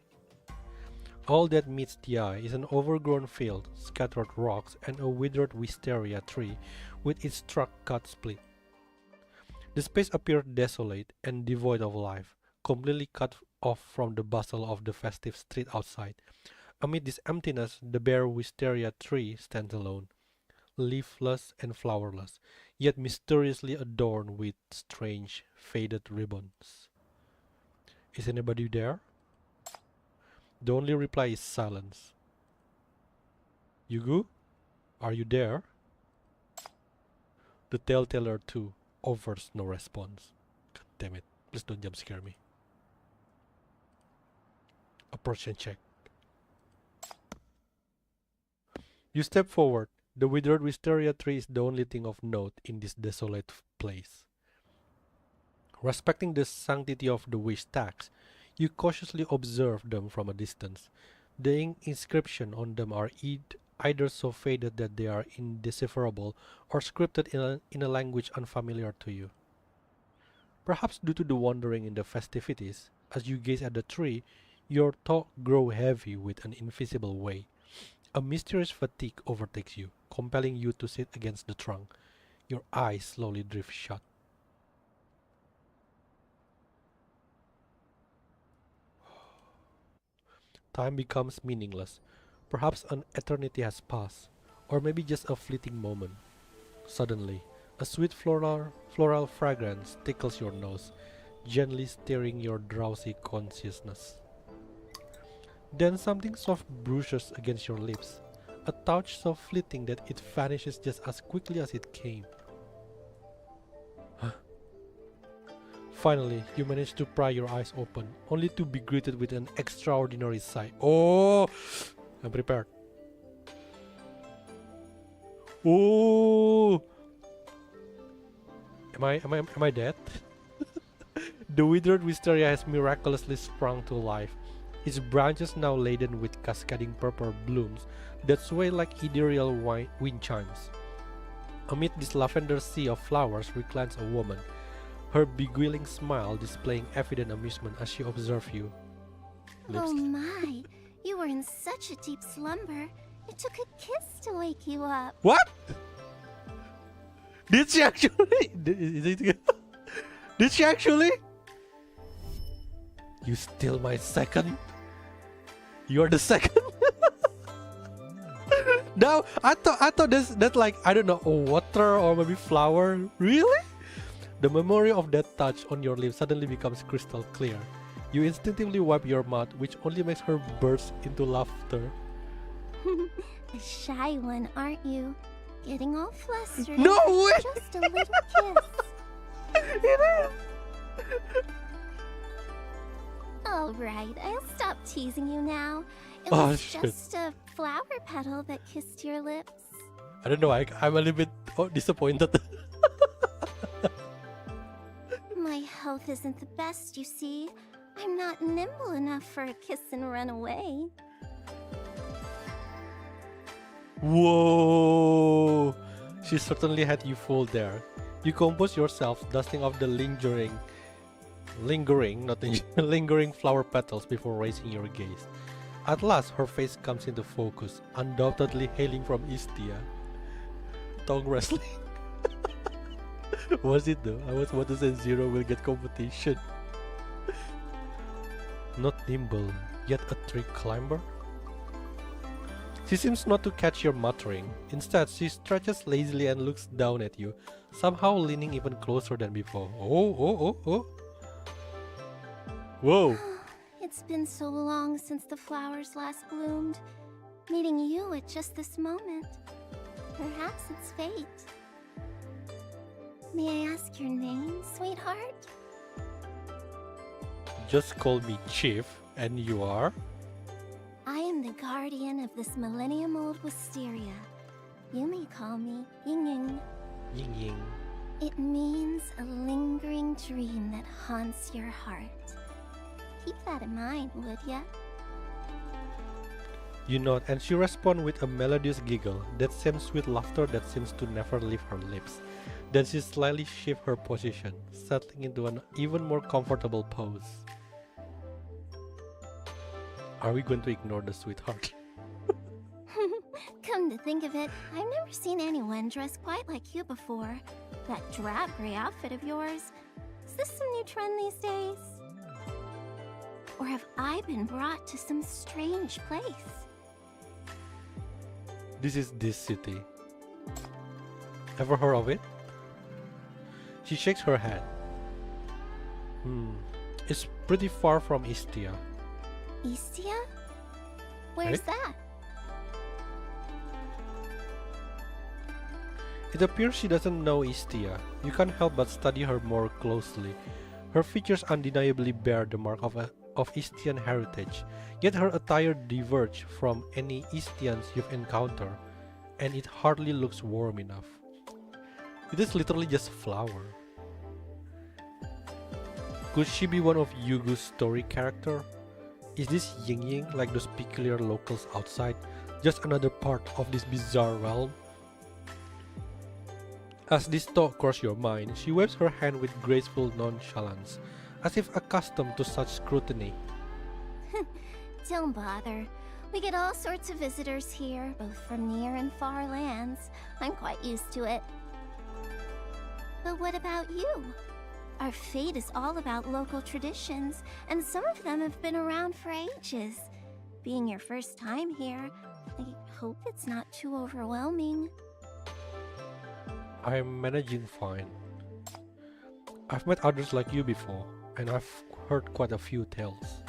All that meets the eye is an overgrown field, scattered rocks, and a withered wisteria tree with its trunk cut split. The space appears desolate and devoid of life, completely cut off from the bustle of the festive street outside. Amid this emptiness, the bare wisteria tree stands alone, leafless and flowerless, yet mysteriously adorned with strange, faded ribbons. Is anybody there? The only reply is silence. Yugu? Are you there? The telltale too offers no response. God damn it. Please don't jump scare me. Approach and check. You step forward. The withered wisteria tree is the only thing of note in this desolate place. Respecting the sanctity of the wish tax, You cautiously observe them from a distance. The inscription on them are either so faded that they are indecipherable or scripted in a language unfamiliar to you. Perhaps due to the wandering in the festivities, as you gaze at the tree, your thoughts grow heavy with an invisible weight. A mysterious fatigue overtakes you, compelling you to sit against the trunk. Your eyes slowly drift shut. Time becomes meaningless. Perhaps an eternity has passed, or maybe just a fleeting moment. Suddenly, a sweet floral fragrance tickles your nose, gently stirring your drowsy consciousness. Then something soft brushes against your lips, a touch so fleeting that it vanishes just as quickly as it came. Finally, you manage to pry your eyes open, only to be greeted with an extraordinary sight. Oh! I'm prepared. Oh! Am I dead? The withered wisteria has miraculously sprung to life, its branches now laden with cascading purple blooms that sway like ethereal wind chimes. Amid this lavender sea of flowers reclines a woman, her beguiling smile displaying evident amusement as she observes you. Oh my, you were in such a deep slumber. It took a kiss to wake you up. What? Did she actually? Did she actually? You steal my second? You're the second? No, I thought that's like, I don't know, water or maybe flower. Really? The memory of that touch on your lips suddenly becomes crystal clear. You instinctively wipe your mouth, which only makes her burst into laughter. A shy one, aren't you? Getting all flustered. No way! Just a little kiss. It is! Alright, I'll stop teasing you now. It Oh, was shit. just a flower petal that kissed your lips. I don't know, I'm a little bit disappointed. My health isn't the best, you see. I'm not nimble enough for a kiss and run away. Whoa! She certainly had you fooled there. You compose yourself, dusting off the lingering flower petals before raising your gaze. At last, her face comes into focus, undoubtedly hailing from Istia. Tongue wrestling. Was it though? I was about to say Zero will get competition. Not nimble, yet a tree climber? She seems not to catch your muttering. Instead, she stretches lazily and looks down at you, somehow leaning even closer than before. Oh. Whoa! It's been so long since the flowers last bloomed. Meeting you at just this moment. Perhaps it's fate. May I ask your name, sweetheart? Just call me Chief, and you are? I am the guardian of this millennium-old wisteria. You may call me Ying. Ying Ying. It means a lingering dream that haunts your heart. Keep that in mind, would ya? You nod, and she responds with a melodious giggle, that same sweet laughter that seems to never leave her lips. Then she slightly shifts her position, settling into an even more comfortable pose. Are we going to ignore the sweetheart? Come to think of it, I've never seen anyone dressed quite like you before. That drab gray outfit of yours. Is this some new trend these days? Or have I been brought to some strange place? This is this city. Ever heard of it? She shakes her head. It's pretty far from Istia. Istia? Where's that? It appears she doesn't know Istia. You can't help but study her more closely. Her features undeniably bear the mark of Istian heritage, yet her attire diverges from any Istians you've encountered, and it hardly looks warm enough. It is literally just flower. Could she be one of Yugo's story character? Is this Ying Ying like those peculiar locals outside? Just another part of this bizarre realm? As this thought crosses your mind, she waves her hand with graceful nonchalance, as if accustomed to such scrutiny. Don't bother. We get all sorts of visitors here, both from near and far lands. I'm quite used to it. But what about you? Our fete is all about local traditions, and some of them have been around for ages. Being your first time here, I hope it's not too overwhelming. I'm managing fine. I've met others like you before, and I've heard quite a few tales.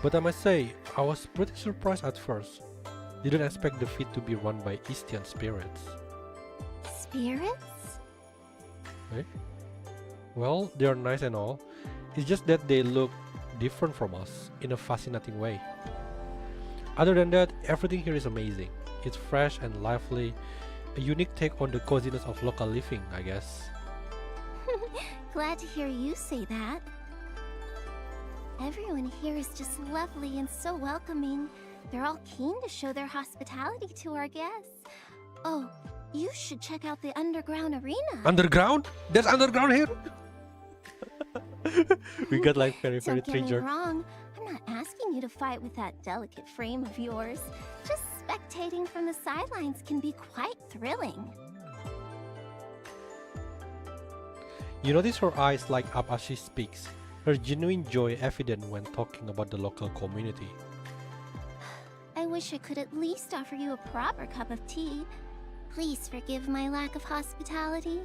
But I must say, I was pretty surprised at first. Didn't expect the fete to be run by Eastern spirits. Spirits? Eh? Well, they are nice and all. It's just that they look different from us in a fascinating way. Other than that, everything here is amazing. It's fresh and lively, a unique take on the coziness of local living, I guess. Glad to hear you say that. Everyone here is just lovely and so welcoming. They're all keen to show their hospitality to our guests. Oh, you should check out the underground arena. Underground? There's underground here? We got like very Don't get me treasure. wrong. I'm not asking you to fight with that delicate frame of yours. Just spectating from the sidelines can be quite thrilling. You notice her eyes light up as she speaks, her genuine joy evident when talking about the local community. I wish I could at least offer you a proper cup of tea. Please forgive my lack of hospitality.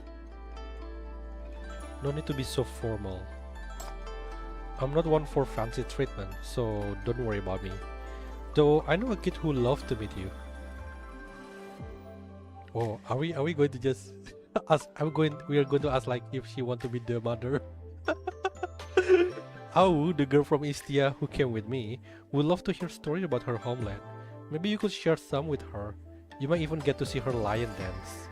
No need to be so formal. I'm not one for fancy treatment, so don't worry about me. Though I know a kid who loves to meet you. Oh, are we going to just ask? We are going to ask like if she want to be the mother. Au, the girl from Istia who came with me, would love to hear stories about her homeland. Maybe you could share some with her. You might even get to see her lion dance.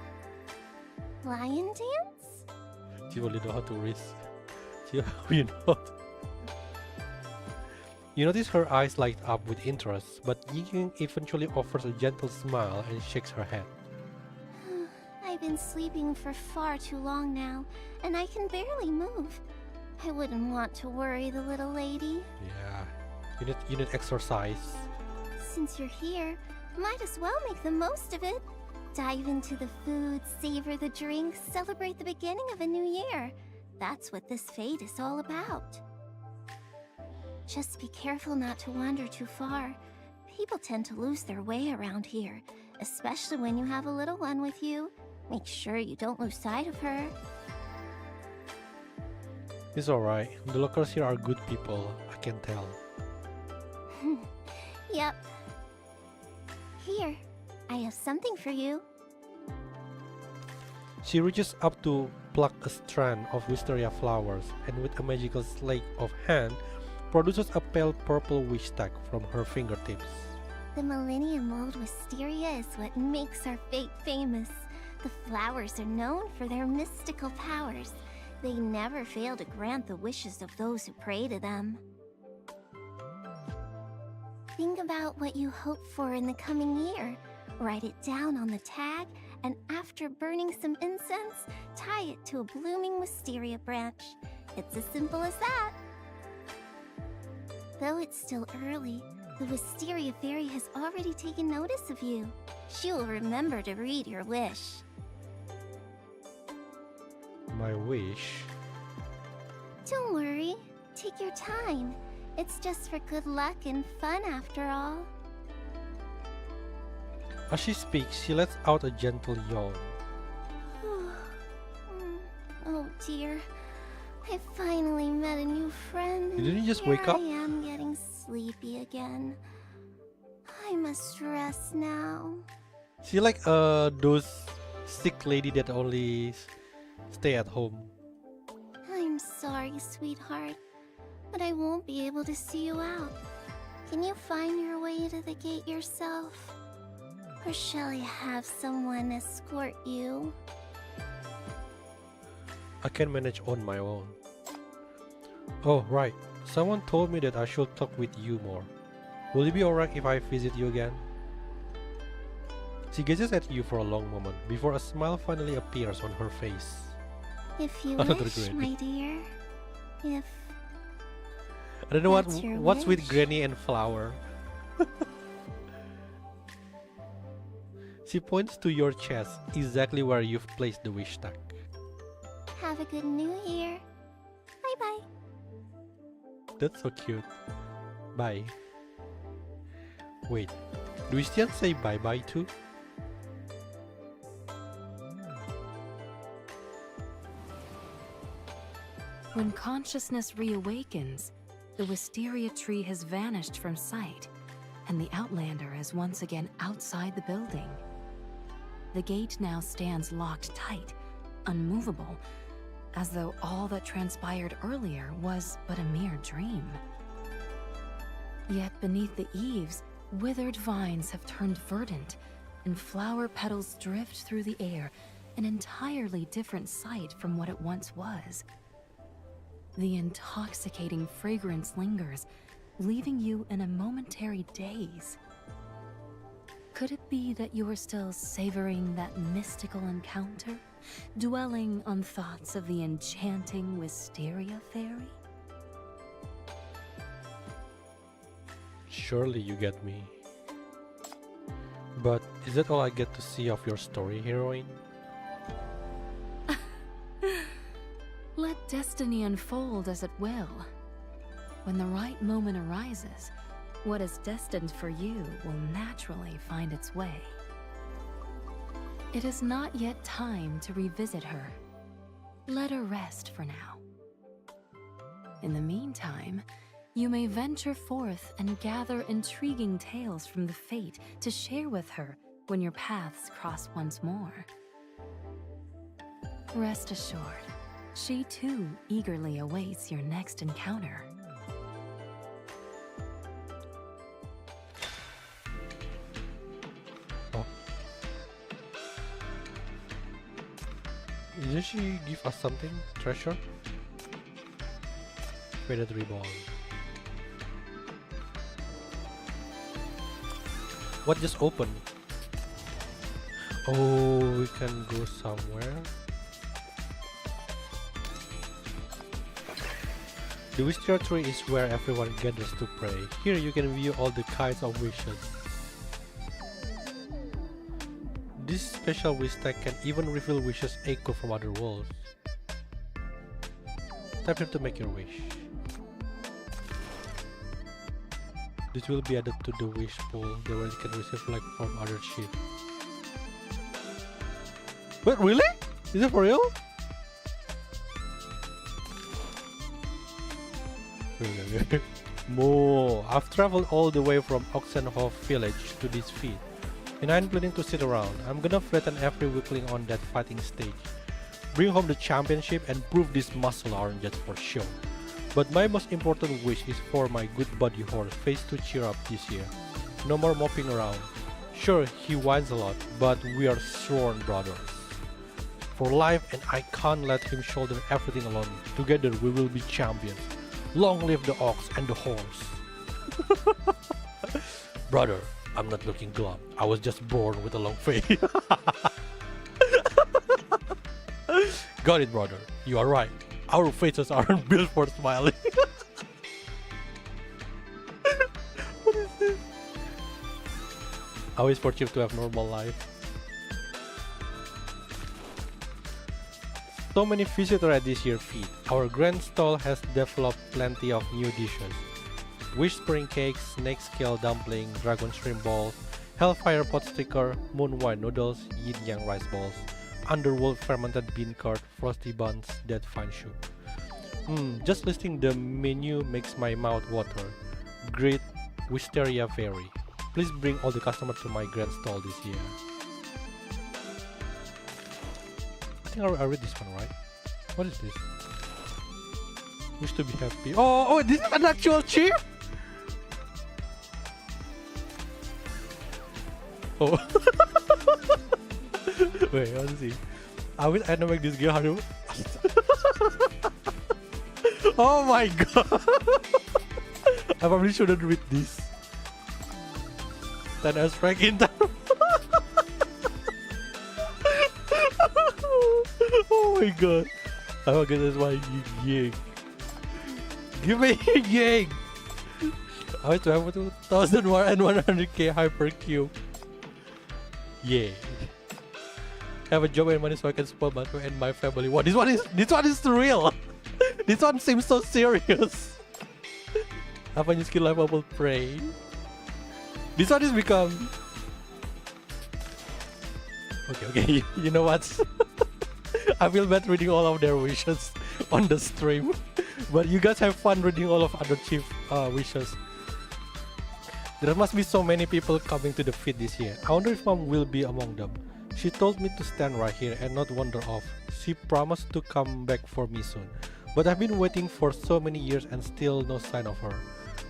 Lion dance? She only know how to race. You know. You notice her eyes light up with interest, but Ying eventually offers a gentle smile and shakes her head. I've been sleeping for far too long now, and I can barely move. I wouldn't want to worry the little lady. Yeah, you need exercise. Since you're here, might as well make the most of it. Dive into the food, savor the drinks, celebrate the beginning of a new year. That's what this fete is all about. Just be careful not to wander too far. People tend to lose their way around here, especially when you have a little one with you. Make sure you don't lose sight of her. It's alright. The locals here are good people, I can tell. Yep. Here, I have something for you. She reaches up to pluck a strand of wisteria flowers and with a magical sleight of hand produces a pale purple wish stack from her fingertips. The millennium-old wisteria is what makes our fete famous. The flowers are known for their mystical powers. They never fail to grant the wishes of those who pray to them. Think about what you hope for in the coming year. Write it down on the tag, and after burning some incense, tie it to a blooming wisteria branch. It's as simple as that. Though it's still early, the wisteria fairy has already taken notice of you. She will remember to read your wish. My wish? Don't worry. Take your time. It's just for good luck and fun after all. As she speaks, she lets out a gentle yawn. Oh dear. I finally met a new friend. Didn't you just here wake up? I am getting sleepy again. I must rest now. She like those sick lady that only stay at home. I'm sorry, sweetheart, but I won't be able to see you out. Can you find your way to the gate yourself? Or shall I have someone escort you? I can manage on my own. Oh, right. Someone told me that I should talk with you more. Will it be alright if I visit you again? She gazes at you for a long moment before a smile finally appears on her face. If you Another wish, granny. my dear. If I don't know That's your what's with wish. Granny and Flower. She points to your chest, exactly where you've placed the wish stack. have a good new year. Bye-bye. That's so cute. Bye. Wait, do we still say bye-bye too? When consciousness reawakens, the wisteria tree has vanished from sight, and the Outlander is once again outside the building. The gate now stands locked tight, unmovable, as though all that transpired earlier was but a mere dream. Yet beneath the eaves, withered vines have turned verdant, and flower petals drift through the air, an entirely different sight from what it once was. The intoxicating fragrance lingers, leaving you in a momentary daze. Could it be that you are still savoring that mystical encounter, dwelling on thoughts of the enchanting wisteria fairy? Surely you get me. But is that all I get to see of your story, heroine? Let destiny unfold as it will. When the right moment arises, what is destined for you will naturally find its way. It is not yet time to revisit her. Let her rest for now. In the meantime, you may venture forth and gather intriguing tales from the fate to share with her when your paths cross once more. Rest assured, she too eagerly awaits your next encounter. Oh. Did she give us something? Treasure? Predatory ball. What just opened? Oh, we can go somewhere. The wisteria tree is where everyone gathers to pray. Here you can view all the kinds of wishes. This special wish stack can even reveal wishes echo from other worlds. Tap here to make your wish. This will be added to the wish pool. The ones can receive like from other shit. Wait, really? Is it for real? Mo, I've traveled all the way from Oxenhof village to this feat, and I'm planning to sit around. I'm gonna flatten every weakling on that fighting stage, bring home the championship, and prove these muscles aren't just for show. But my most important wish is for my good buddy horse Face to cheer up this year. No more moping around. Sure, he whines a lot, but we are sworn brothers for life, and I can't let him shoulder everything alone. Together we will be champions. Long live the ox and the horse. Brother, I'm not looking glum. I was just born with a long face. Got it, brother. You are right. Our faces aren't built for smiling. What is this? I wish for Chief to have normal life. So many visitors at this year's feast. Our grand stall has developed plenty of new dishes. Wish spring cakes, snake scale dumpling, dragon shrimp balls, hellfire pot sticker, moon wine noodles, yin yang rice balls, underworld fermented bean curd, frosty buns, dead fine soup. Just listing the menu makes my mouth water. Great wisteria fairy. Please bring all the customers to my grand stall this year. I think I read this one, right? What is this? Wish to be happy. Oh, this is an actual chief? Oh. Wait, let's see. I wish I know make this girl harder. Oh my god. I probably shouldn't read this. 10S rank in time. Oh my god. Oh my god, that's why ying. Give me ying. I want to have 2,100k hypercube. Yeah. Have a job and money so I can spoil Batu and my family. What? This one is real. This one seems so serious. Apa new skill level will pray? This one is become. Okay. You know what? I feel bad reading all of their wishes on the stream, but you guys have fun reading all of other chief wishes. There must be so many people coming to the feed this year. I wonder if Mom will be among them. She told me to stand right here and not wander off. She promised to come back for me soon. But I've been waiting for so many years and still no sign of her.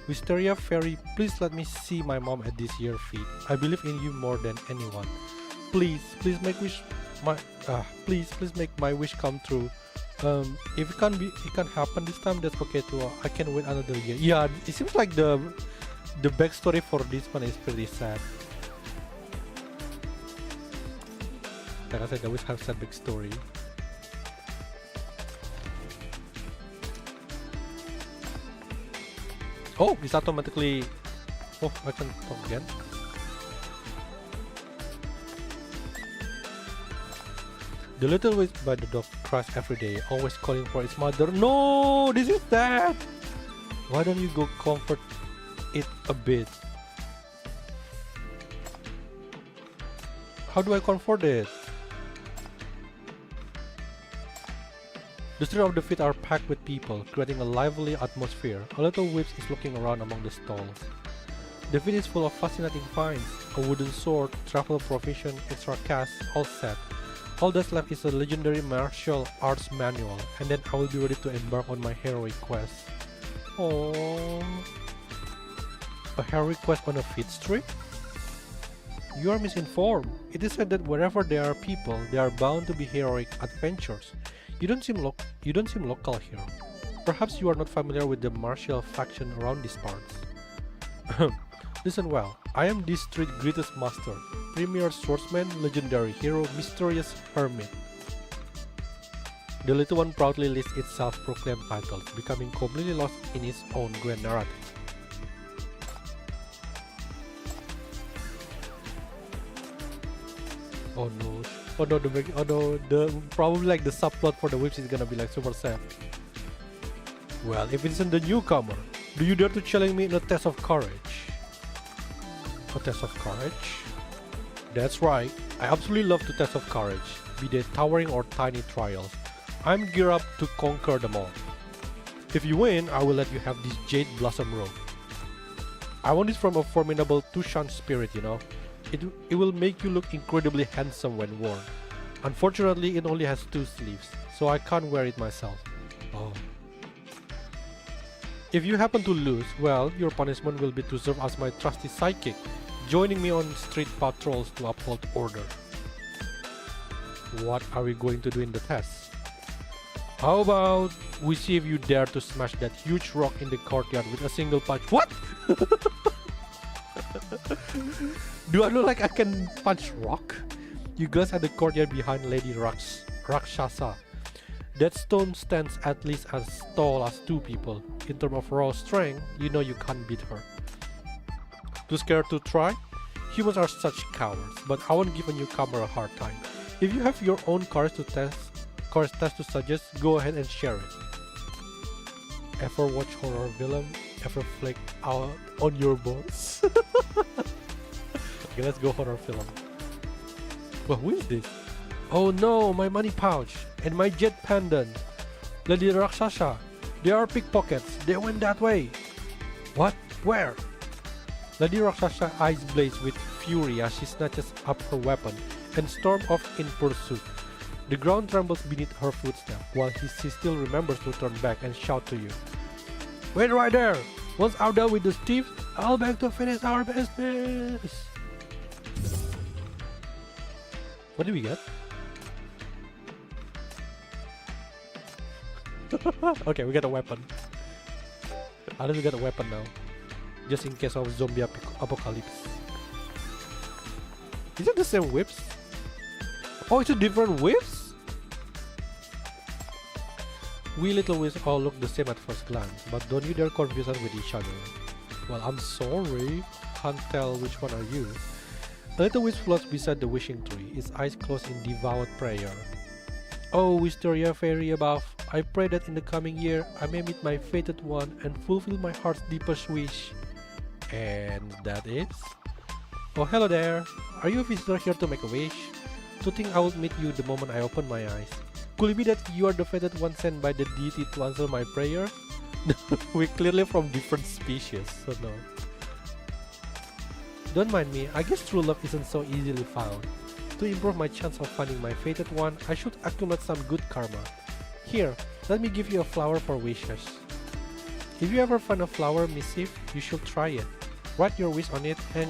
Wisteria Fairy, please let me see my mom at this year's feed. I believe in you more than anyone. Please make my wish come true. If it can't happen this time, that's okay too. I can wait another year. Yeah, it seems like the backstory for this one is pretty sad. Like I said, I always have sad backstory. Oh, it's automatically. Oh, I can talk again. The little witch by the dog cries every day, always calling for its mother. No, this is sad. Why don't you go comfort it a bit? How do I comfort it? The streets of the feet are packed with people, creating a lively atmosphere. A little witch is looking around among the stalls. The feet is full of fascinating finds. A wooden sword, travel provision, extra cash, all set. All that's left is a legendary martial arts manual, and then I will be ready to embark on my heroic quest. Oh, a heroic quest on a feet street? You are misinformed. It is said that wherever there are people, there are bound to be heroic adventures. You don't seem local here. Perhaps you are not familiar with the martial faction around these parts. Listen well, I am this street's greatest master, premier swordsman, legendary hero, mysterious hermit. The little one proudly lists its self-proclaimed titles, becoming completely lost in its own grand narrative. Oh no. Oh no, the probably like the subplot for the witch is gonna be like super sad. Well, if it isn't the newcomer, do you dare to challenge me in a test of courage? A test of courage? That's right, I absolutely love the test of courage, be they towering or tiny trials. I'm geared up to conquer them all. If you win, I will let you have this jade blossom robe. I want it from a formidable Tushan spirit, you know. It will make you look incredibly handsome when worn. Unfortunately, it only has 2 sleeves, so I can't wear it myself. Oh. If you happen to lose, well, your punishment will be to serve as my trusty sidekick, joining me on street patrols to uphold order. What are we going to do in the test? How about we see if you dare to smash that huge rock in the courtyard with a single punch. What? Do I look like I can punch rock? You glance at the courtyard behind Lady Rakshasa. That stone stands at least as tall as 2 people. In terms of raw strength, you know you can't beat her. Too scared to try? Humans are such cowards, but I won't give a newcomer a hard time. If you have your own courage test to suggest, go ahead and share it. Ever watch horror film? Ever flake out on your boss? Okay, let's go horror film. Well, who is this? Oh no, my money pouch and my jet pendant. Lady Rakshasa, they are pickpockets. They went that way. What? Where? Lady Rakshasa eyes blaze with fury as she snatches up her weapon and storms off in pursuit. The ground trembles beneath her footsteps while she still remembers to turn back and shout to you. Wait right there! Once I'm done with the thieves, I'll back to finish our business! What did we get? Okay, we got a weapon. I just got a weapon now, just in case of zombie apocalypse. Is it the same whips? Oh, it's a different whips? We little whips all look the same at first glance, but don't you dare confuse us with each other. Well, I'm sorry, can't tell which one are you. A little wisp floats beside the wishing tree, its eyes closed in devout prayer. Oh, wisteria fairy above, I pray that in the coming year I may meet my fated one and fulfill my heart's deepest wish. And that is... Oh, hello there. Are you a visitor here to make a wish? To think I will meet you the moment I open my eyes. Could it be that you are the fated one sent by the deity to answer my prayer? We're clearly from different species, so no. Don't mind me, I guess true love isn't so easily found. To improve my chance of finding my fated one, I should accumulate some good karma. Here, let me give you a flower for wishes. If you ever find a flower missive, you should try it. Write your wish on it, hang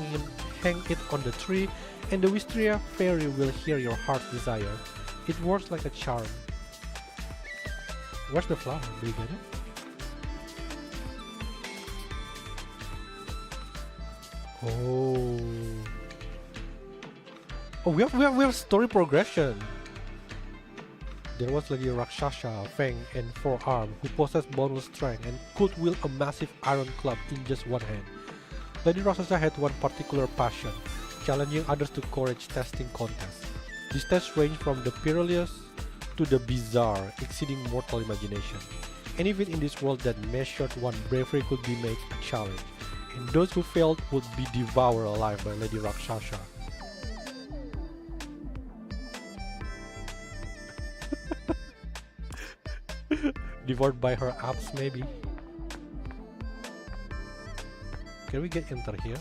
it on the tree, and the wisteria fairy will hear your heart's desire. It works like a charm. Where's the flower? Do you get it? Oh. Oh, we have story progression. There was Lady Rakshasa, Fang, and Forearm, who possessed bonus strength and could wield a massive iron club in just one hand. Lady Rakshasa had one particular passion, challenging others to courage testing contests. These tests range from the perilous to the bizarre, exceeding mortal imagination. Anything in this world that measured one bravery could be made a challenge, and those who failed would be devoured alive by Lady Rakshasa. Devoured by her abs, maybe. Can we get enter here?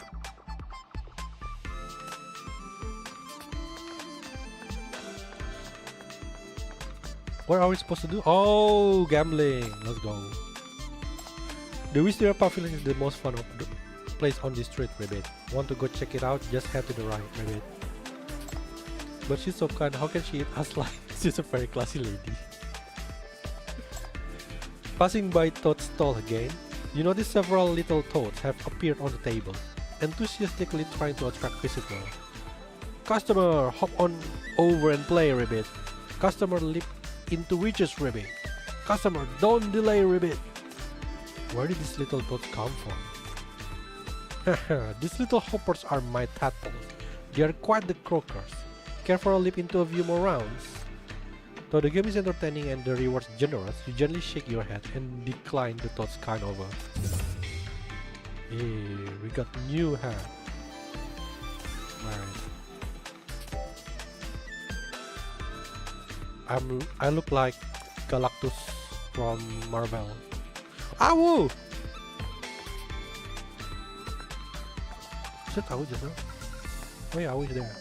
What are we supposed to do? Oh, gambling. Let's go. The Wisteria Pavilion is the most fun of the place on this street, Rabbit. Want to go check it out? Just head to the right, Rabbit. But she's so kind. How can she eat us like she's a very classy lady? Passing by Toad's stall again, you notice several little toads have appeared on the table, enthusiastically trying to attract visitors. Customer, hop on over and play, Rabbit. Customer, leap into riches, Rabbit. Customer, don't delay, Rabbit. Where did these little toads come from? These little hoppers are my tadpoles. They are quite the croakers. Care for a leap into a few more rounds? Though the game is entertaining and the rewards generous, you gently shake your head and decline the toad's kind offer. Hey, we got new hat. Alright. I look like Galactus from Marvel. Ow! Is that Ow just now? Oh yeah, Ow is there.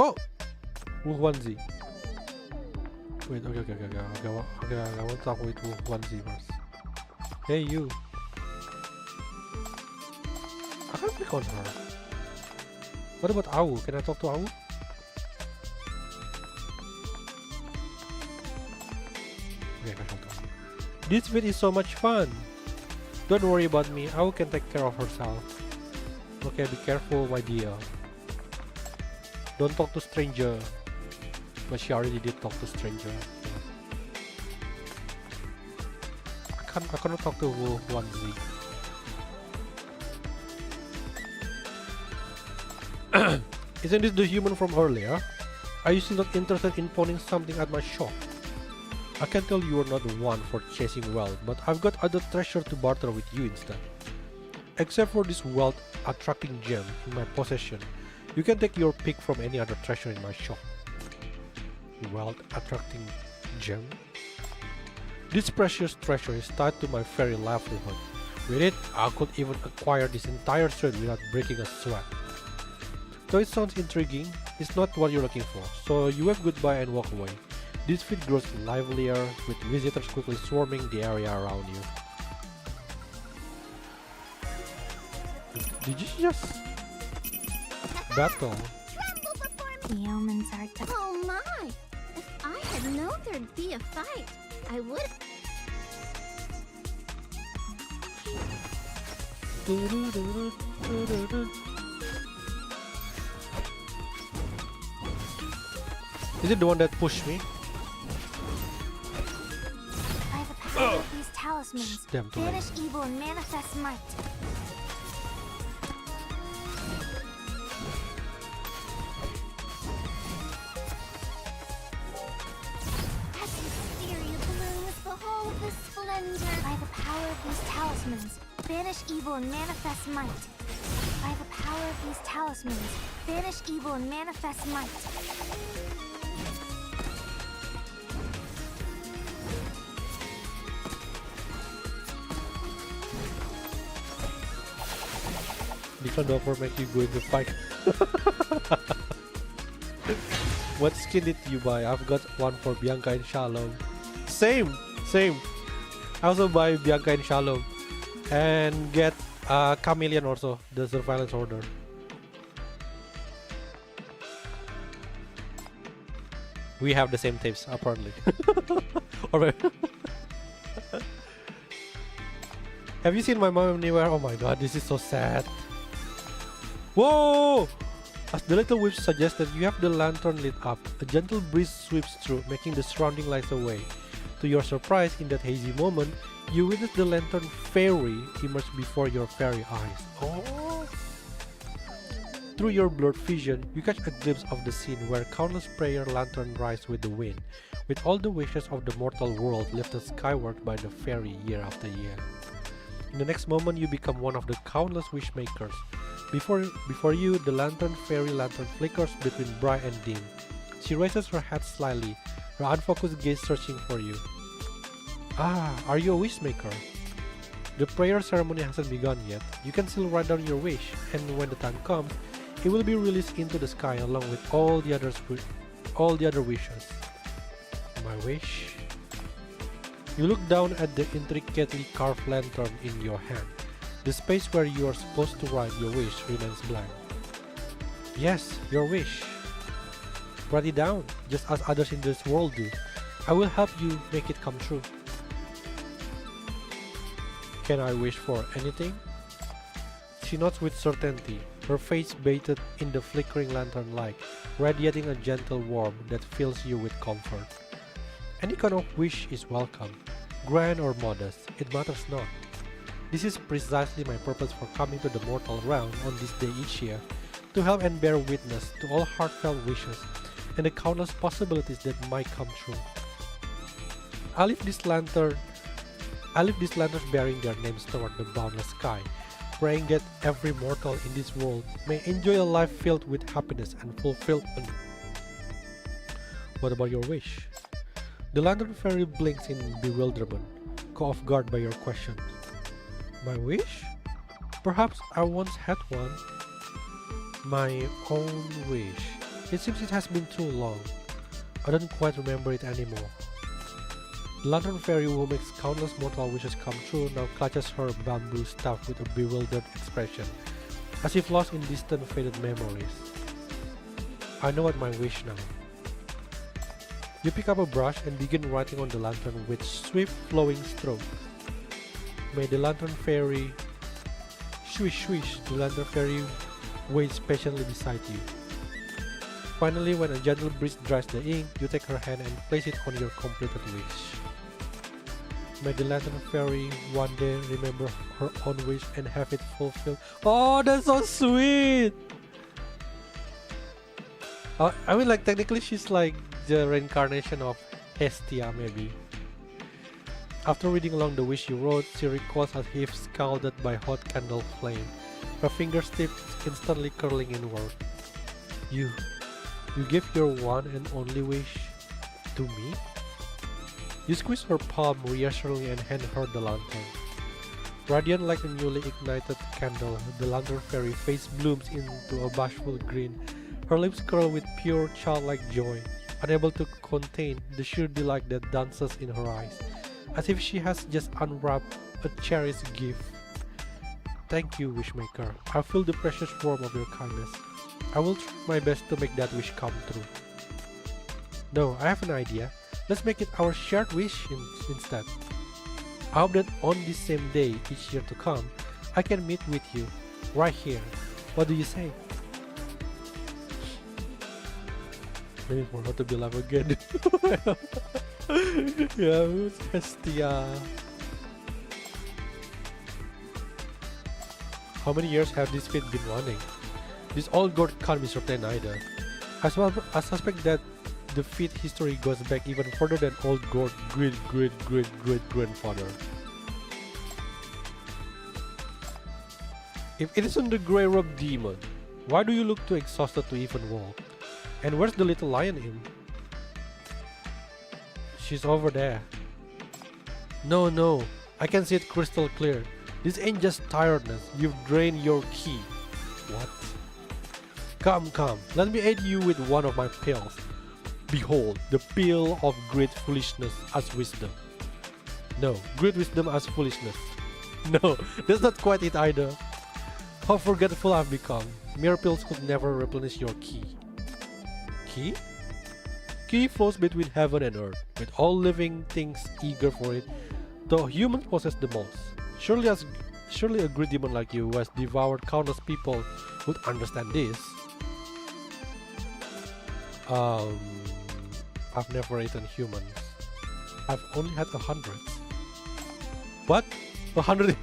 Oh! Wolf Onesie. Wait, okay, I want to talk with Wolf Onesie first. Hey, you. I can't click on her. What about Ow? Can I talk to Ow? Okay, I can talk to Ow. This bit is so much fun. Don't worry about me. Ow can take care of herself. Okay, be careful, my dear. Don't talk to stranger. But she already did talk to stranger. I cannot talk to Wolf Onesie. Isn't this the human from earlier? Are you still not interested in pawning something at my shop? I can tell you are not the one for chasing wealth, but I've got other treasure to barter with you instead. Except for this wealth-attracting gem in my possession, you can take your pick from any other treasure in my shop. Wealth-attracting gem? This precious treasure is tied to my very livelihood. With it, I could even acquire this entire street without breaking a sweat. Though it sounds intriguing, it's not what you're looking for, so you wave goodbye and walk away. This feed grows livelier, with visitors quickly swarming the area around you. Did you just battle? The omens are Oh my! If I had had known there'd be a fight, I would. Is it the one that pushed me? By the power of these talismans, Damn, too late. banish evil and manifest might. As wisteria blooms, behold the splendor. By the power of these talismans, banish evil and manifest might. By the power of these talismans, banish evil and manifest might. Different offer make you go into fight. What skin did you buy? I've got one for Bianca and Shalom. Same. I also buy Bianca and Shalom. And get Chameleon also, the Surveillance Order. We have the same tapes, apparently. Or have you seen my mom anywhere? Oh my god, this is so sad. Whoa! As the little witch suggested, you have the lantern lit up. A gentle breeze sweeps through, making the surrounding lights away. To your surprise, in that hazy moment, you witness the lantern fairy emerge before your fairy eyes. Oh! Through your blurred vision, you catch a glimpse of the scene where countless prayer lanterns rise with the wind, with all the wishes of the mortal world lifted skyward by the fairy year after year. In the next moment, you become one of the countless wishmakers. Before you, the fairy lantern flickers between bright and dim. She raises her head slightly, her unfocused gaze searching for you. Ah, are you a wishmaker? The prayer ceremony hasn't begun yet. You can still write down your wish, and when the time comes, it will be released into the sky along with all the other wishes. My wish? You look down at the intricately carved lantern in your hand. The space where you are supposed to write your wish remains blank. Yes, your wish. Write it down, just as others in this world do. I will help you make it come true. Can I wish for anything? She nods with certainty, her face bathed in the flickering lantern light, radiating a gentle warmth that fills you with comfort. Any kind of wish is welcome, grand or modest, it matters not. This is precisely my purpose for coming to the mortal realm on this day each year, to help and bear witness to all heartfelt wishes and the countless possibilities that might come true. I leave these lanterns bearing their names toward the boundless sky, praying that every mortal in this world may enjoy a life filled with happiness and fulfillment. What about your wish? The lantern fairy blinks in bewilderment, caught off guard by your question. My wish? Perhaps I once had one. My own wish. It seems it has been too long. I don't quite remember it anymore. The lantern fairy who makes countless mortal wishes come true now clutches her bamboo staff with a bewildered expression, as if lost in distant faded memories. I know what my wish now. You pick up a brush and begin writing on the lantern with swift flowing strokes. May the lantern fairy... Swish swish, the lantern fairy waits patiently beside you. Finally, when a gentle breeze dries the ink, you take her hand and place it on your completed wish. May the lantern fairy one day remember her own wish and have it fulfilled. Oh, that's so sweet! I mean, like, technically she's like the reincarnation of Hestia, maybe. After reading along the wish you wrote, she recalls as if scalded by hot candle flame, her fingertips instantly curling inward. You gave your one and only wish to me? You squeeze her palm reassuringly and hand her the lantern. Radiant like a newly ignited candle, the lantern fairy face blooms into a bashful grin, her lips curl with pure childlike joy, unable to contain the sheer delight that dances in her eyes, as if she has just unwrapped a cherished gift. Thank you, Wishmaker. I feel the precious warmth of your kindness. I will try my best to make that wish come true. No, I have an idea. Let's make it our shared wish instead. I hope that on this same day each year to come, I can meet with you right here. What do you say? Maybe for her to be alive again. Yeah, Hestia. How many years have this fete been running? This old god can't be certain either. I suspect that the fete history goes back even further than old god great-great-great-great-grandfather. If it isn't the grey-robed demon, why do you look too exhausted to even walk? And where's the little lion in? She's over there. No, I can see it crystal clear. This ain't just tiredness, you've drained your ki. What? Come, let me aid you with one of my pills. Behold, the pill of great foolishness as wisdom. No, great wisdom as foolishness. No, that's not quite it either. How forgetful I've become. Mere pills could never replenish your ki. Ki? Ki flows between heaven and earth, with all living things eager for it, though humans possess the most. Surely a great demon like you, who has devoured countless people, would understand this. I've never eaten humans. I've only had 100. What? 100?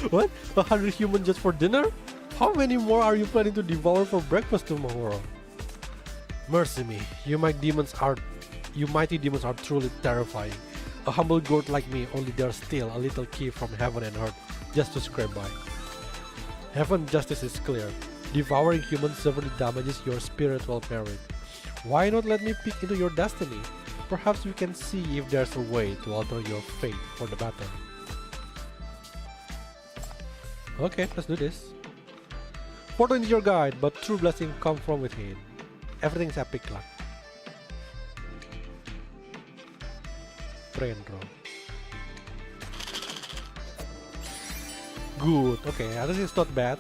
What? 100 humans just for dinner? How many more are you planning to devour for breakfast tomorrow? Mercy me, you mighty demons are truly terrifying. A humble god like me only dares steal a little key from heaven and earth just to scrape by. Heaven's justice is clear. Devouring humans severely damages your spiritual merit. Why not let me peek into your destiny? Perhaps we can see if there's a way to alter your fate for the better. Okay, let's do this. Fortune is your guide, but true blessing comes from within. Everything's epic luck. Brain roll. Good. Okay, I think it's not bad.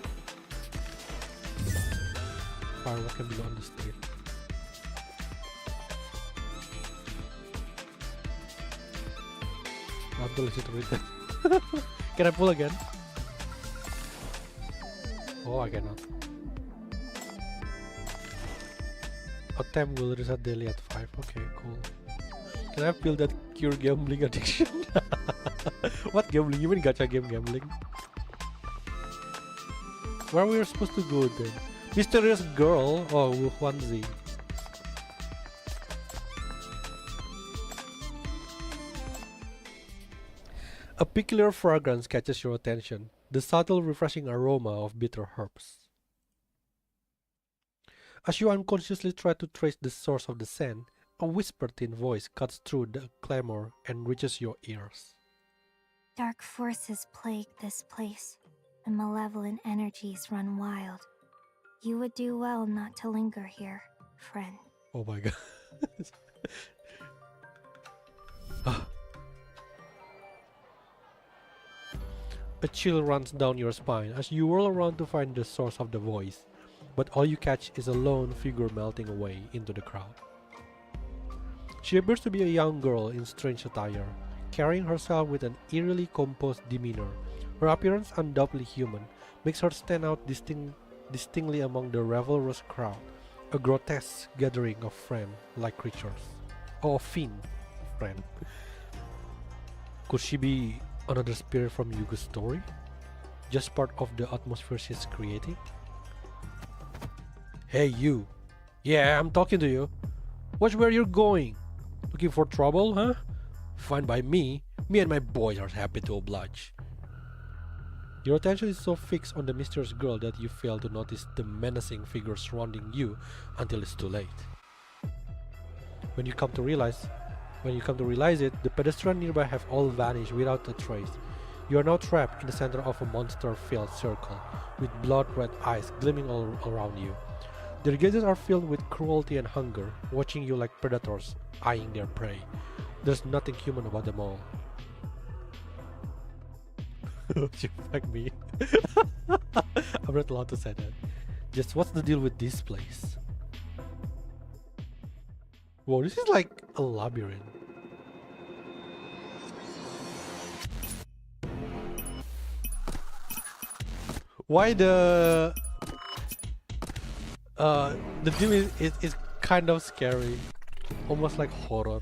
Firework can be on the street. I'm too lazy to read that. Can I pull again? Oh, I cannot. Attempt will reset daily at 5. Okay, cool. Can I feel that cure gambling addiction? What gambling? You mean gacha game gambling? Where we are supposed to go then? Mysterious girl? Oh, Wuhuanzi. A peculiar fragrance catches your attention. The subtle, refreshing aroma of bitter herbs. As you unconsciously try to trace the source of the scent, a whispered thin voice cuts through the clamor and reaches your ears. Dark forces plague this place, and malevolent energies run wild. You would do well not to linger here, friend. Oh my god. Ah. A chill runs down your spine as you whirl around to find the source of the voice, but all you catch is a lone figure melting away into the crowd. She appears to be a young girl in strange attire, carrying herself with an eerily composed demeanor. Her appearance, undoubtedly human, makes her stand out distinctly among the revelrous crowd, a grotesque gathering of friend-like creatures. Oh, fiend, friend. Could she be another spirit from Yugo's story? Just part of the atmosphere she's creating? Hey you! Yeah, I'm talking to you! Watch where you're going! Looking for trouble, huh? Fine by me. Me and my boys are happy to oblige. Your attention is so fixed on the mysterious girl that you fail to notice the menacing figure surrounding you until it's too late. When you come to realize it, the pedestrians nearby have all vanished without a trace. You are now trapped in the center of a monster-filled circle, with blood-red eyes gleaming all around you. Their gazes are filled with cruelty and hunger, watching you like predators, eyeing their prey. There's nothing human about them all. You fuck me. I'm not allowed to say that. Just what's the deal with this place? Whoa, this is like a labyrinth. Why the theme is kind of scary, almost like horror.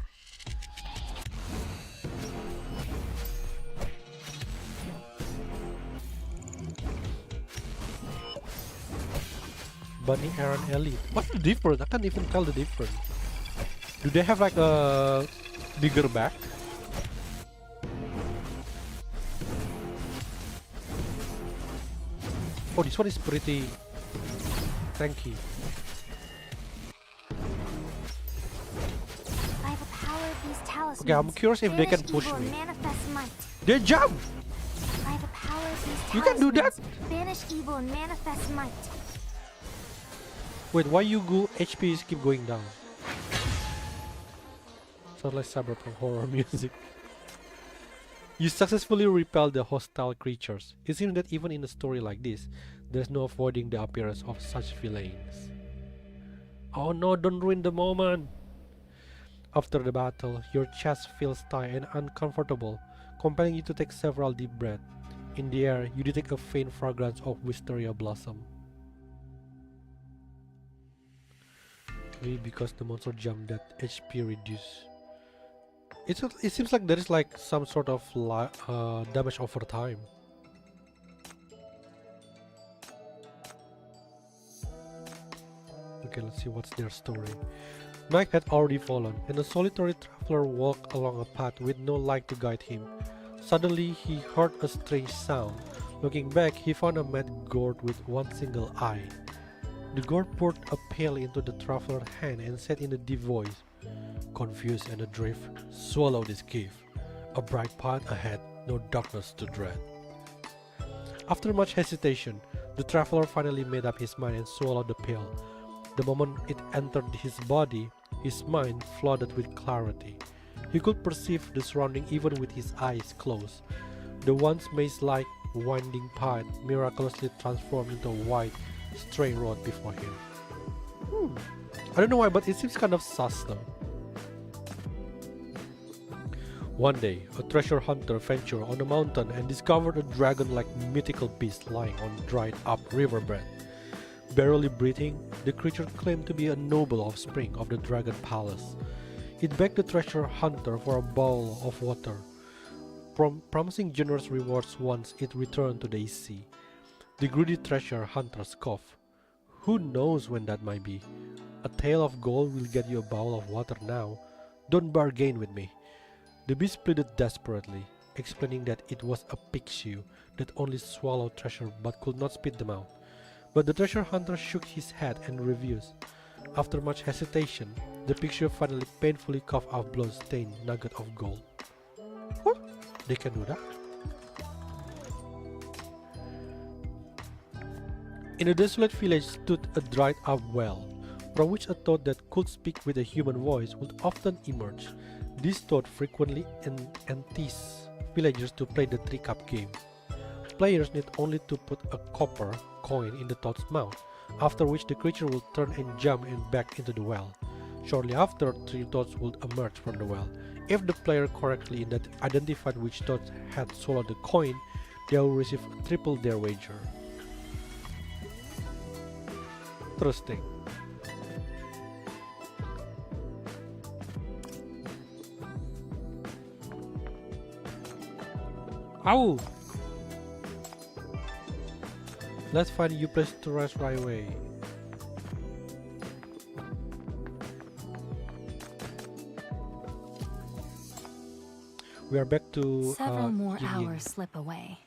Bunny Aaron Elite. What's the difference? I can't even tell the difference. Do they have like a bigger back? Oh, this one is pretty tanky. By the power of these talismans, Okay, I'm curious if they can banish push evil me. and manifest might. They jump! By the power of these You can do that? talismans, banish evil and manifest might. Wait, why you go HP is keep going down? Sounds like cyberpunk horror music. You successfully repel the hostile creatures. It seems that even in a story like this, there's no avoiding the appearance of such villains. Oh no, don't ruin the moment! After the battle, your chest feels tight and uncomfortable, compelling you to take several deep breaths. In the air, you detect a faint fragrance of wisteria blossom. Maybe because the monster jumped that HP reduced. It seems like there is like some sort of damage over time. Okay, let's see what's their story. Mike had already fallen, and a solitary traveler walked along a path with no light to guide him. Suddenly, he heard a strange sound. Looking back, he found a mad gourd with one single eye. The gourd poured a pail into the traveler's hand and said in a deep voice, "Confused and adrift, swallow this gift. A bright path ahead, no darkness to dread." After much hesitation, the traveler finally made up his mind and swallowed the pill. The moment it entered his body, his mind flooded with clarity. He could perceive the surrounding even with his eyes closed. The once maze-like winding path miraculously transformed into a wide, straight road before him. I don't know why, but it seems kind of sus though. One day, a treasure hunter ventured on a mountain and discovered a dragon-like mythical beast lying on dried-up riverbed. Barely breathing, the creature claimed to be a noble offspring of the Dragon Palace. It begged the treasure hunter for a bowl of water, promising generous rewards once it returned to the sea. The greedy treasure hunter scoffed. "Who knows when that might be? A tail of gold will get you a bowl of water now. Don't bargain with me." The beast pleaded desperately, explaining that it was a pixie that only swallowed treasure but could not spit them out. But the treasure hunter shook his head and refused. After much hesitation, the pixie finally painfully coughed out blood-stained nugget of gold. What? They can do that? In a desolate village stood a dried-up well, from which a toad that could speak with a human voice would often emerge. This toad frequently enticed villagers to play the three-cup game. Players need only to put a copper coin in the toad's mouth, after which the creature will turn and jump back into the well. Shortly after, 3 toads will emerge from the well. If the player correctly identified which toad had swallowed the coin, they will receive triple their wager. Interesting. Ow! Let's find you place to rest right away. We are back to Several more Gideon. hours slip away.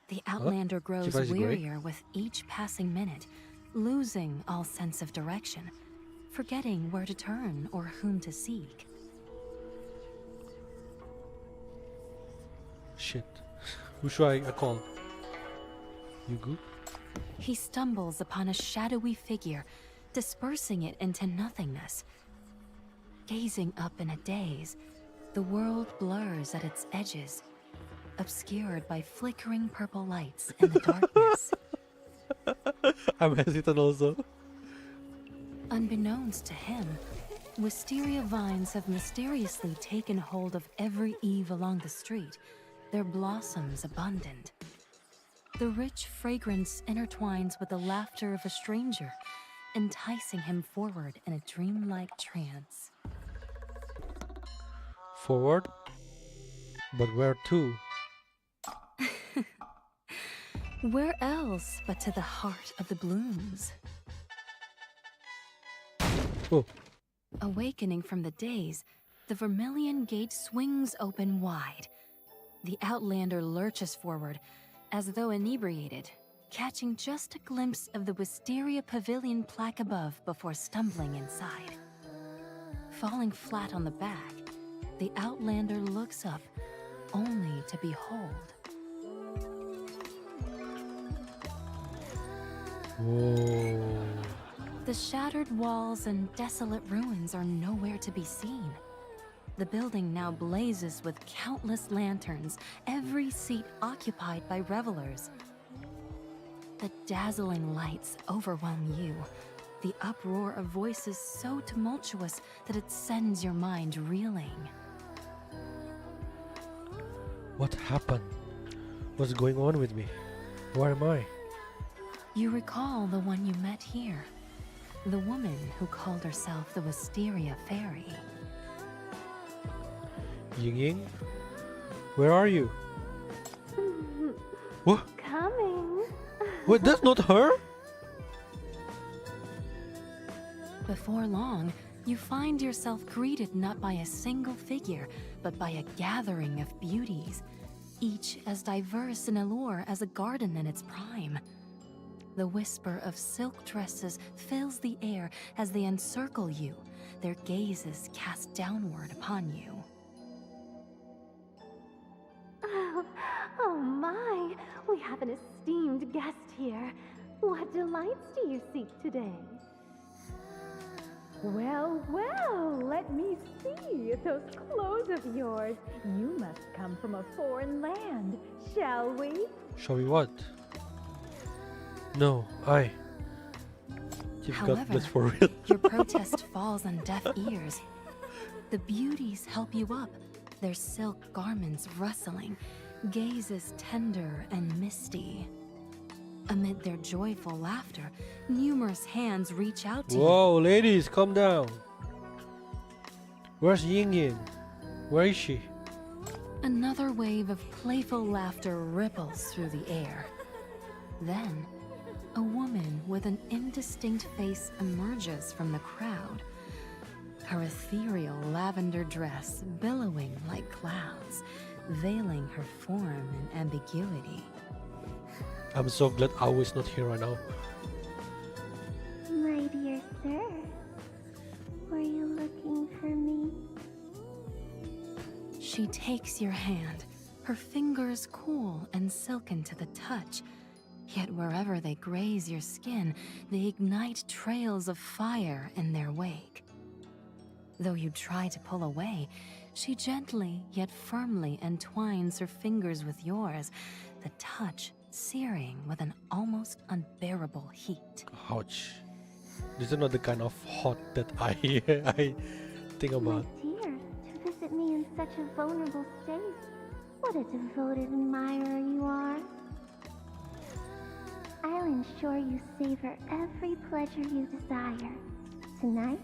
The Outlander grows Supervisor Gray? wearier with each passing minute, losing all sense of direction, forgetting where to turn or whom to seek. Shit. Who should I call? You good? He stumbles upon a shadowy figure, dispersing it into nothingness. Gazing up in a daze, the world blurs at its edges, obscured by flickering purple lights in the darkness. I'm hesitant also. Unbeknownst to him, Wisteria vines have mysteriously taken hold of every eave along the street, their blossoms abundant. The rich fragrance intertwines with the laughter of a stranger, enticing him forward in a dreamlike trance. Forward? But where to? Where else but to the heart of the blooms? Oh, Awakening from the daze, the vermilion gate swings open wide. The outlander lurches forward, as though inebriated, catching just a glimpse of the Wisteria Pavilion plaque above before stumbling inside. Falling flat on the back, the outlander looks up, only to behold. whoa. The shattered walls and desolate ruins are nowhere to be seen. The building now blazes with countless lanterns, every seat occupied by revelers. The dazzling lights overwhelm you, the uproar of voices so tumultuous that it sends your mind reeling. What happened? What's going on with me? Where am I? You recall the one you met here, the woman who called herself the Wisteria Fairy. Ying Ying? Where are you? What? Coming. Wait, that's not her? Before long, you find yourself greeted not by a single figure, but by a gathering of beauties, each as diverse in allure as a garden in its prime. The whisper of silk dresses fills the air as they encircle you, their gazes cast downward upon you. Oh my, we have an esteemed guest here. What delights do you seek today? Well, well, let me see those clothes of yours. You must come from a foreign land, shall we? Shall we what? No, You've got However, this for real. your protest falls on deaf ears. The beauties help you up, their silk garments rustling, gazes tender and misty. Amid their joyful laughter, numerous hands reach out to you. Whoa, ladies, calm down. Where's Ying Ying? Where is she? Another wave of playful laughter ripples through the air. Then, a woman with an indistinct face emerges from the crowd. Her ethereal lavender dress billowing like clouds, veiling her form and ambiguity. I'm so glad Awu is not here right now. My dear sir, were you looking for me? She takes your hand, her fingers cool and silken to the touch. Yet wherever they graze your skin, they ignite trails of fire in their wake. Though you try to pull away, she gently yet firmly entwines her fingers with yours, the touch searing with an almost unbearable heat. Ouch. This is not the kind of hot that I think about. My dear, to visit me in such a vulnerable state. What a devoted admirer you are. I'll ensure you savor every pleasure you desire. Tonight,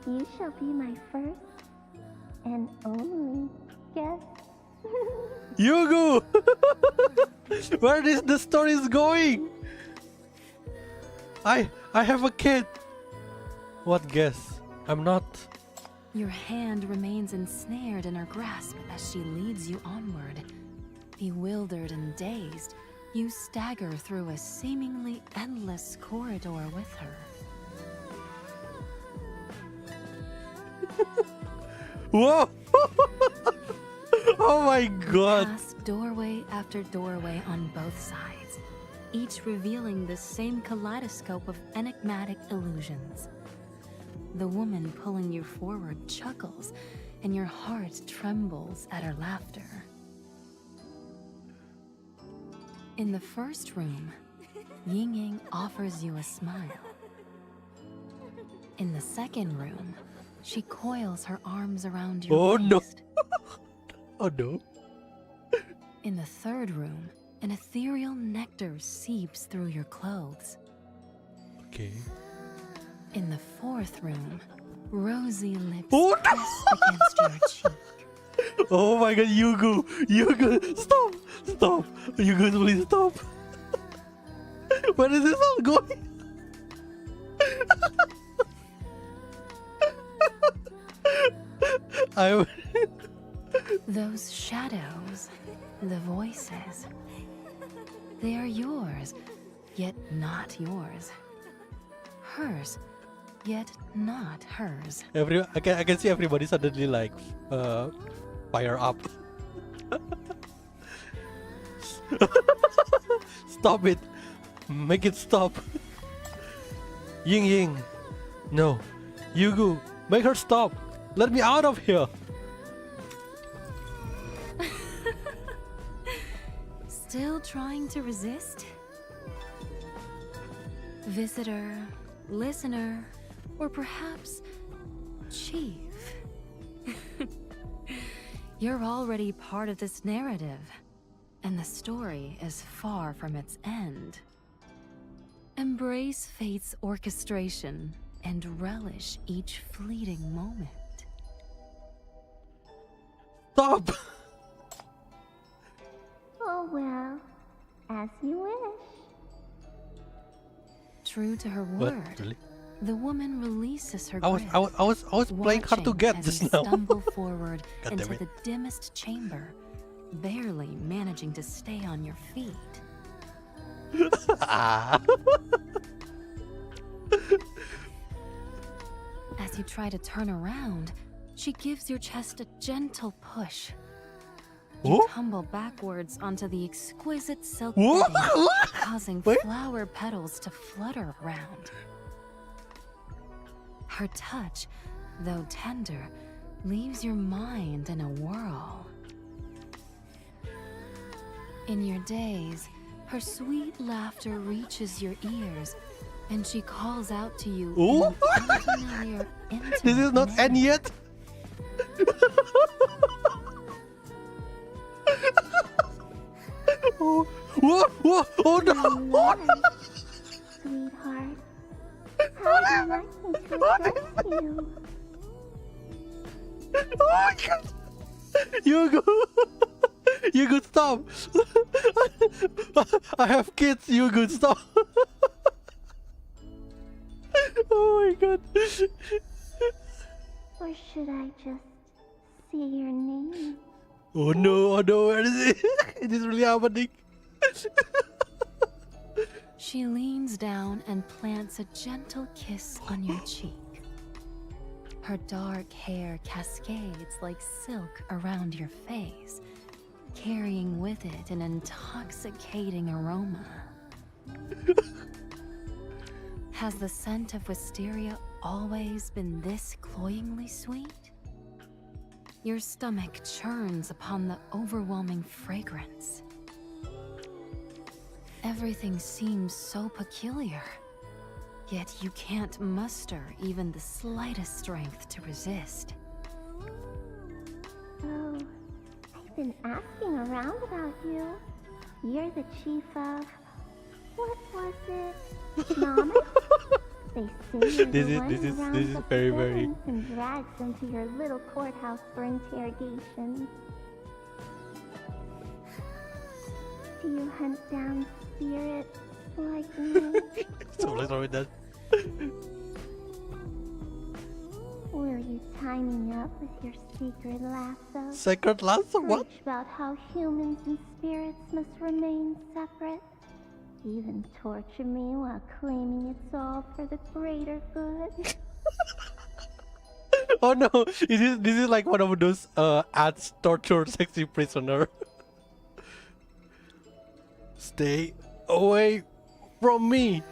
you shall be my first and only guest. Yugu! Where is the story is going? I have a kid. What guess? I'm not. Your hand remains ensnared in her grasp as she leads you onward. Bewildered and dazed, you stagger through a seemingly endless corridor with her. Whoa! Oh my god! Past doorway after doorway on both sides, each revealing the same kaleidoscope of enigmatic illusions. The woman pulling you forward chuckles, and your heart trembles at her laughter. In the first room, Ying Ying offers you a smile. In the second room, She coils her arms around your Oh no! waist. Oh no! In the third room, an ethereal nectar seeps through your clothes. Okay. In the fourth room, rosy lips Oh, no! press against your cheek. Oh my god, Yugo! Yugo! Stop! Stop! Yugo, please stop! Where is this all going? I. Those shadows, the voices, they are yours, yet not yours. Hers, yet not hers. I can see everybody suddenly like fire up. Stop it! Make it stop! Ying Ying! No! Yugu! Make her stop! Let me out of here! Still trying to resist? Visitor, listener, or perhaps chief? You're already part of this narrative, and the story is far from its end. Embrace fate's orchestration and relish each fleeting moment. Stop! Oh well, as you wish. True to her What? word, Really? the woman releases her I was grip, playing hard to watching get as this you now. stumble forward God into damn it. the dimmest chamber, barely managing to stay on your feet. Ah. As you try to turn around, she gives your chest a gentle push. You Whoa? tumble backwards onto the exquisite silk Whoa? bedding, causing Wait. flower petals to flutter around. Her touch, though tender, leaves your mind in a whirl. In your daze, her sweet laughter reaches your ears, and she calls out to you Ooh. in an unfamiliar, intimate This is not manner. end yet. Oh, whoa, whoa, oh no! Oh, no. Sweetheart, how would you like me to address you? Oh my god! Yugo! Yugo, stop! I have kids, Yugo, stop! Oh my god! Or should I just see your name? Oh no, where is it? It is really happening. She leans down and plants a gentle kiss on your cheek. Her dark hair cascades like silk around your face, carrying with it an intoxicating aroma. Has the scent of wisteria always been this cloyingly sweet? Your stomach churns upon the overwhelming fragrance. Everything seems so peculiar, yet you can't muster even the slightest strength to resist. Oh, I've been asking around about you. You're the chief of... what was it? Mama? They say you're This the is- one this who is- rounds this is up very, the very- villains and drags them to your little courthouse for interrogation. Do you hunt down spirits like me? So let's start with that. Will you tie me up with your secret lasso? Sacred lasso, what? Preach about how humans and spirits must remain separate. Even torture me while claiming it's all for the greater good. Oh no, this is like one of those ads torture sexy prisoner. Stay away from me.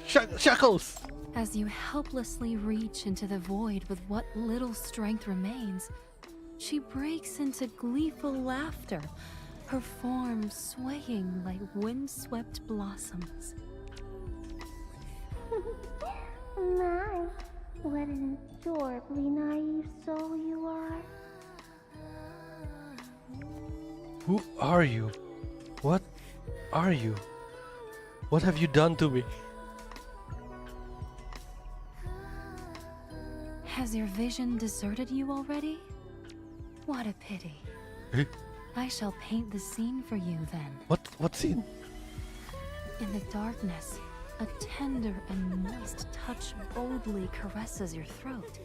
Shackles. As you helplessly reach into the void with what little strength remains, she breaks into gleeful laughter, her form swaying like windswept blossoms. My, What an adorably naive soul you are. Who are you? What are you? What have you done to me? Has your vision deserted you already? What a pity. I shall paint the scene for you then. What scene? In the darkness, a tender and moist touch boldly caresses your throat.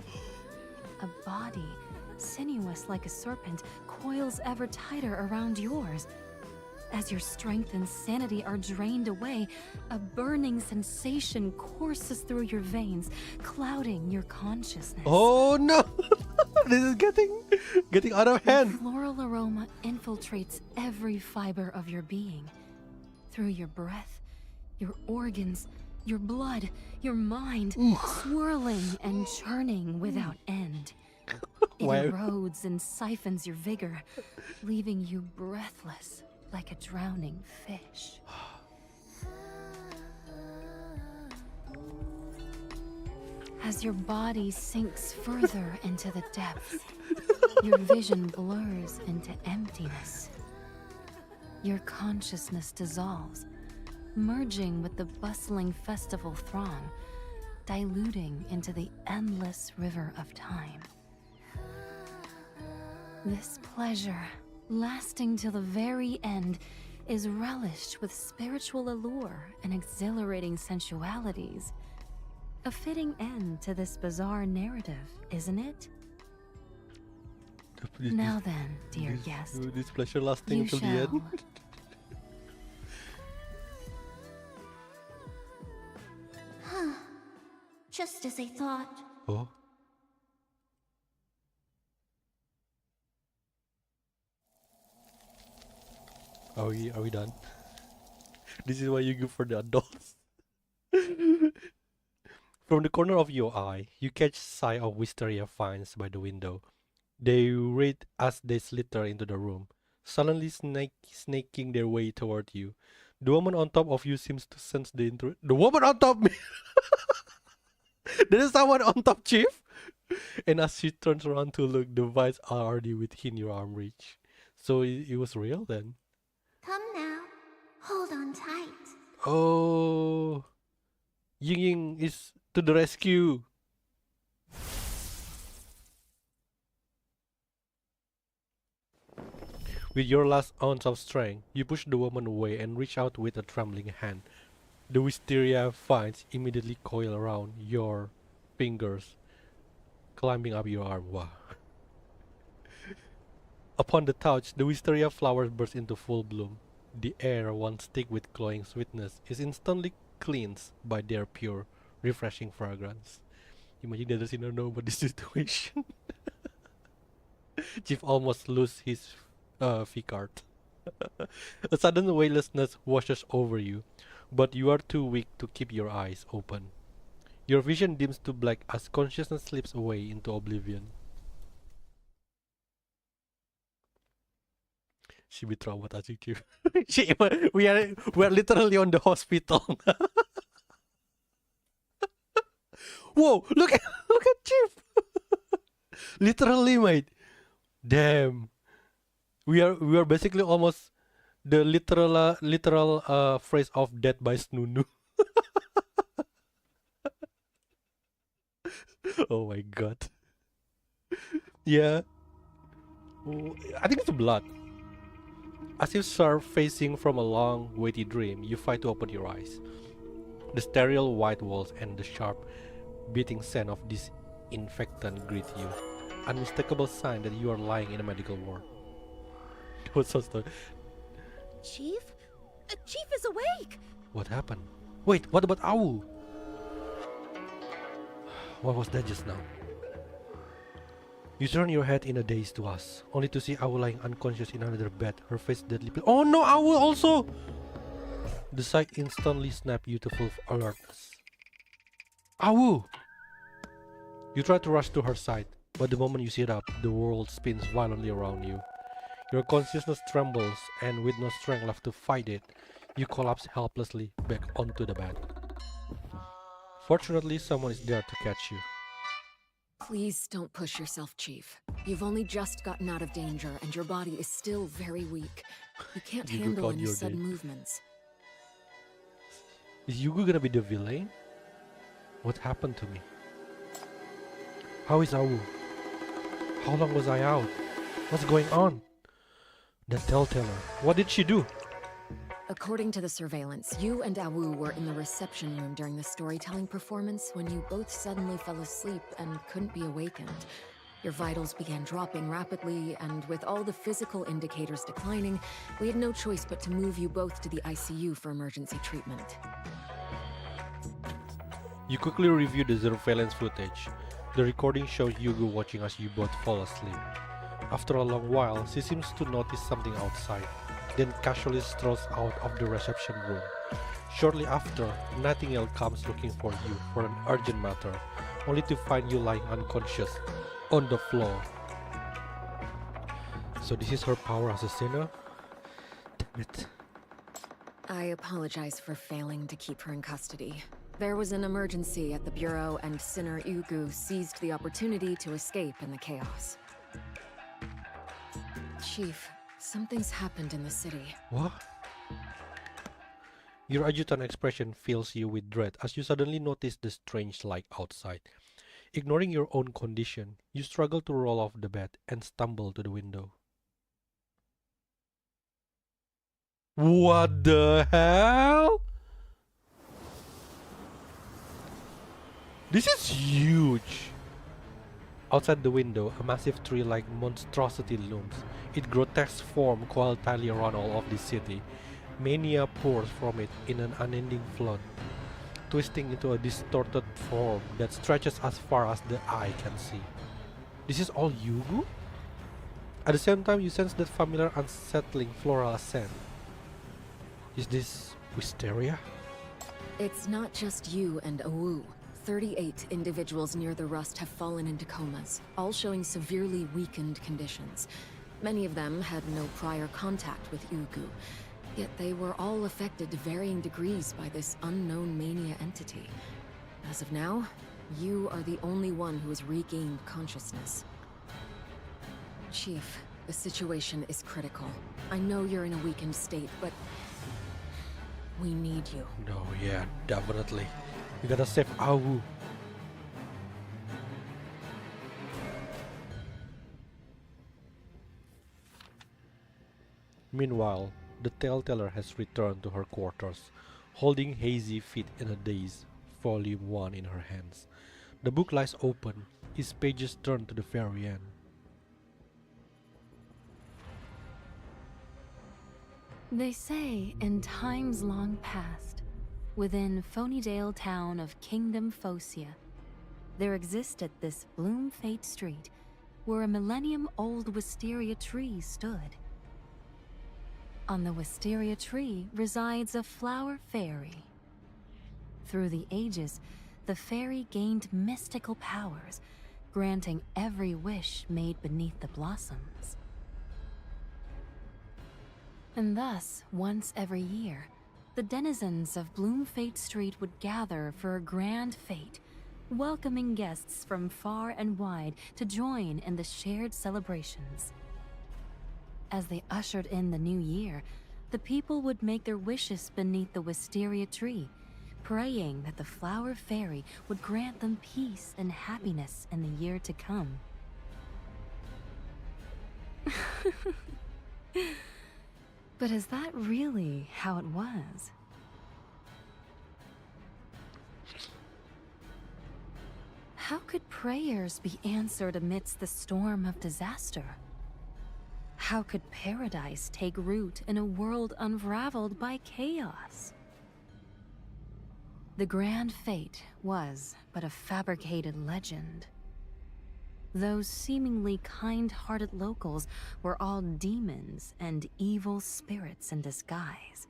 A body, sinuous like a serpent, coils ever tighter around yours. As your strength and sanity are drained away, a burning sensation courses through your veins, clouding your consciousness. Oh no! This is getting out of The hand. floral aroma infiltrates every fiber of your being. Through your breath, your organs, your blood, your mind, swirling and churning without end. It Why- erodes and siphons your vigor, leaving you breathless like a drowning fish. As your body sinks further into the depths, your vision blurs into emptiness. Your consciousness dissolves, merging with the bustling festival throng, diluting into the endless river of time. This pleasure, lasting till the very end, is relished with spiritual allure and exhilarating sensualities. A fitting end to this bizarre narrative, isn't it? Now then, dear guest, This pleasure lasting you until the shall. end. Just as I thought. Oh. Are we done? This is what you give for the adults. From the corner of your eye, you catch sight of wisteria vines by the window. They wait as they slither into the room, suddenly snaking their way toward you. The woman on top of you seems to sense the intrusion. The woman on top me! There is someone on top, Chief! And as she turns around to look, the vines are already within your arm reach. So it was real then? Come now. Hold on tight. Oh, Ying Ying is to the rescue. With your last ounce of strength, you push the woman away and reach out with a trembling hand. The wisteria vines immediately coil around your fingers, climbing up your arm. Wow. Upon the touch, the wisteria flowers burst into full bloom. The air, once thick with glowing sweetness, is instantly cleansed by their pure, refreshing fragrance. Imagine the other sinner know about this situation. Chief almost loses his card. A sudden weightlessness washes over you, but you are too weak to keep your eyes open. Your vision dims to black as consciousness slips away into oblivion. She be traumatizing you. we are literally on the hospital. Whoa! Look at Chief. Literally, mate. Damn. We are basically almost the literal phrase of death by Snunu. Oh my god. Yeah. Oh, I think it's blood. As if surfacing from a long, weighty dream, you fight to open your eyes. The sterile white walls and the sharp, beating scent of disinfectant greet you. Unmistakable sign that you are lying in a medical ward. What's so story? Chief? Chief is awake! What happened? Wait, what about Awu? What was that just now? You turn your head in a daze to us, only to see Awu lying unconscious in another bed, her face deadly pale. Oh no, Awu also! The sight instantly snapped you to full alertness. Awu! You try to rush to her side, but the moment you sit up, the world spins violently around you. Your consciousness trembles, and with no strength left to fight it, you collapse helplessly back onto the bed. Fortunately, someone is there to catch you. Please don't push yourself, Chief. You've only just gotten out of danger, and your body is still very weak. You can't Yugu handle caught any your sudden day. movements. Is Yugu gonna be the villain? What happened to me? How is Awu? How long was I out? What's going on? The tellteller. What did she do? According to the surveillance, you and Awu were in the reception room during the storytelling performance when you both suddenly fell asleep and couldn't be awakened. Your vitals began dropping rapidly, and with all the physical indicators declining, we had no choice but to move you both to the ICU for emergency treatment. You quickly review the surveillance footage. The recording shows Yugu watching as you both fall asleep. After a long while, she seems to notice something outside, then casually strolls out of the reception room. Shortly after, Nightingale comes looking for you for an urgent matter, only to find you lying unconscious on the floor. So this is her power as a sinner? Damn it. I apologize for failing to keep her in custody. There was an emergency at the Bureau, and Sinner Yugu seized the opportunity to escape in the chaos. Chief, something's happened in the city. What? Your adjutant expression fills you with dread as you suddenly notice the strange light outside. Ignoring your own condition, you struggle to roll off the bed and stumble to the window. What the hell? This is huge! Outside the window, a massive tree-like monstrosity looms. Its grotesque form coils tightly around all of the city. Mania pours from it in an unending flood, twisting into a distorted form that stretches as far as the eye can see. This is all Yugu? At the same time, you sense that familiar unsettling floral scent. Is this wisteria? It's not just you and Awu. 38 individuals near the rust have fallen into comas, all showing severely weakened conditions. Many of them had no prior contact with Yugu, yet they were all affected to varying degrees by this unknown mania entity. As of now, you are the only one who has regained consciousness. Chief, the situation is critical. I know you're in a weakened state, but we need you. No, yeah, definitely. You gotta save Awu. Meanwhile, the tellteller has returned to her quarters, holding Hazy Feet in a Daze, Volume 1 in her hands. The book lies open, its pages turned to the very end. They say in times long past, within Phonydale town of Kingdom Phocia, there existed this Bloom Fete Street where a millennium-old wisteria tree stood. On the wisteria tree resides a flower fairy. Through the ages, the fairy gained mystical powers, granting every wish made beneath the blossoms. And thus, once every year, the denizens of Bloom Fete Street would gather for a grand fete, welcoming guests from far and wide to join in the shared celebrations. As they ushered in the new year, the people would make their wishes beneath the wisteria tree, praying that the flower fairy would grant them peace and happiness in the year to come. But is that really how it was? How could prayers be answered amidst the storm of disaster? How could paradise take root in a world unraveled by chaos? The grand fate was but a fabricated legend. Those seemingly kind-hearted locals were all demons and evil spirits in disguise,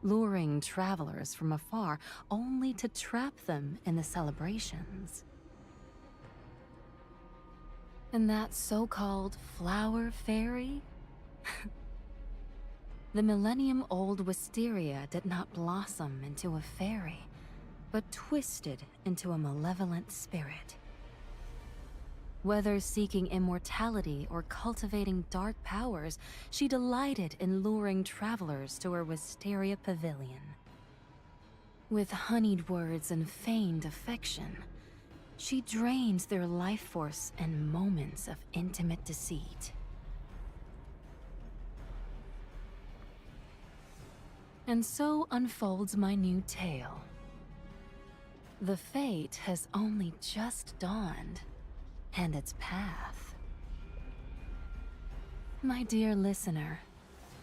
luring travelers from afar only to trap them in the celebrations. And that so-called flower fairy? The millennium-old wisteria did not blossom into a fairy, but twisted into a malevolent spirit. Whether seeking immortality or cultivating dark powers, she delighted in luring travelers to her wisteria pavilion. With honeyed words and feigned affection, she drains their life force in moments of intimate deceit. And so unfolds my new tale. The fate has only just dawned, and its path. My dear listener,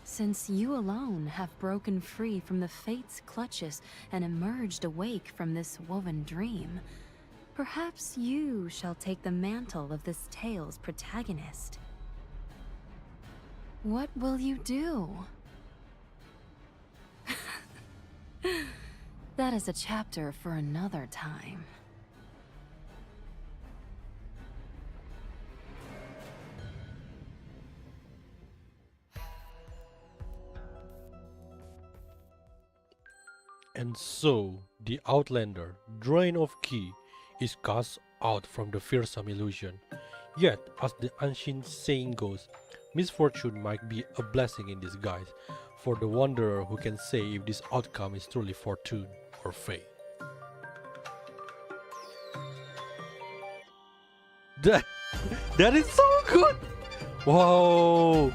since you alone have broken free from the fate's clutches and emerged awake from this woven dream, perhaps you shall take the mantle of this tale's protagonist. What will you do? That is a chapter for another time. And so, the Outlander, drain of ki, is cast out from the fearsome illusion. Yet, as the ancient saying goes, misfortune might be a blessing in disguise for the wanderer who can say if this outcome is truly fortune or fate. That is so good! Wow!